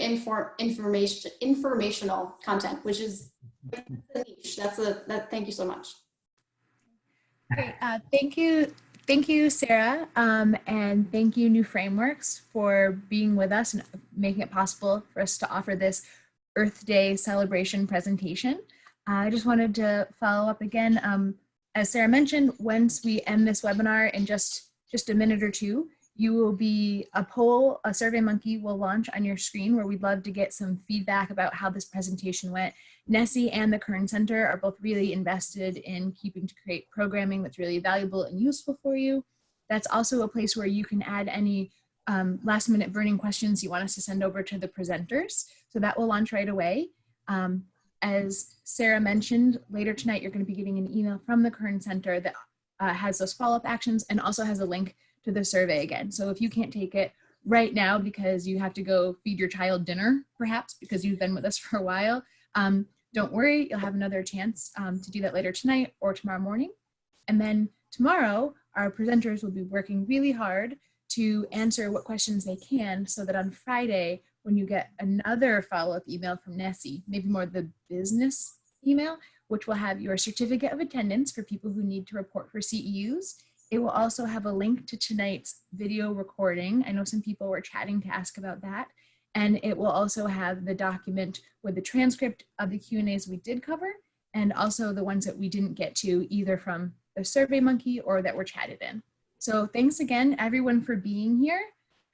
[SPEAKER 1] informational content, which is a niche. Thank you so much.
[SPEAKER 2] Great. Thank you, Sarah, and thank you, New Frameworks, for being with us and making it possible for us to offer this Earth Day celebration presentation. I just wanted to follow up again. As Sarah mentioned, once we end this webinar in just a minute or two, you will be a poll, a SurveyMonkey will launch on your screen where we'd love to get some feedback about how this presentation went NESEA and the Kern Center are both really invested in keeping to create programming that's really valuable and useful for you. That's also a place where you can add any last minute burning questions you want us to send over to the presenters. So that will launch right away. As Sarah mentioned, later tonight, you're going to be getting an email from the Kern Center that has those follow-up actions and also has a link to the survey again. So if you can't take it right now because you have to go feed your child dinner, perhaps because you've been with us for a while, don't worry, you'll have another chance to do that later tonight or tomorrow morning. And then tomorrow, our presenters will be working really hard to answer what questions they can so that on Friday, when you get another follow-up email from NESEA, maybe more the business email, which will have your certificate of attendance for people who need to report for CEUs. It will also have a link to tonight's video recording. I know some people were chatting to ask about that. And it will also have the document with the transcript of the Q&As we did cover, and also the ones that we didn't get to either from the SurveyMonkey or that were chatted in. So thanks again, everyone, for being here.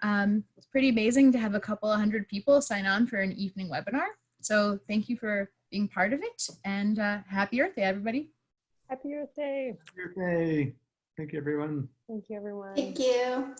[SPEAKER 2] It's pretty amazing to have a couple of hundred people sign on for an evening webinar. So thank you for being part of it, and happy Earth Day, everybody.
[SPEAKER 3] Happy Earth Day.
[SPEAKER 4] Happy Earth Day. Thank you, everyone.
[SPEAKER 3] Thank you, everyone.
[SPEAKER 1] Thank you.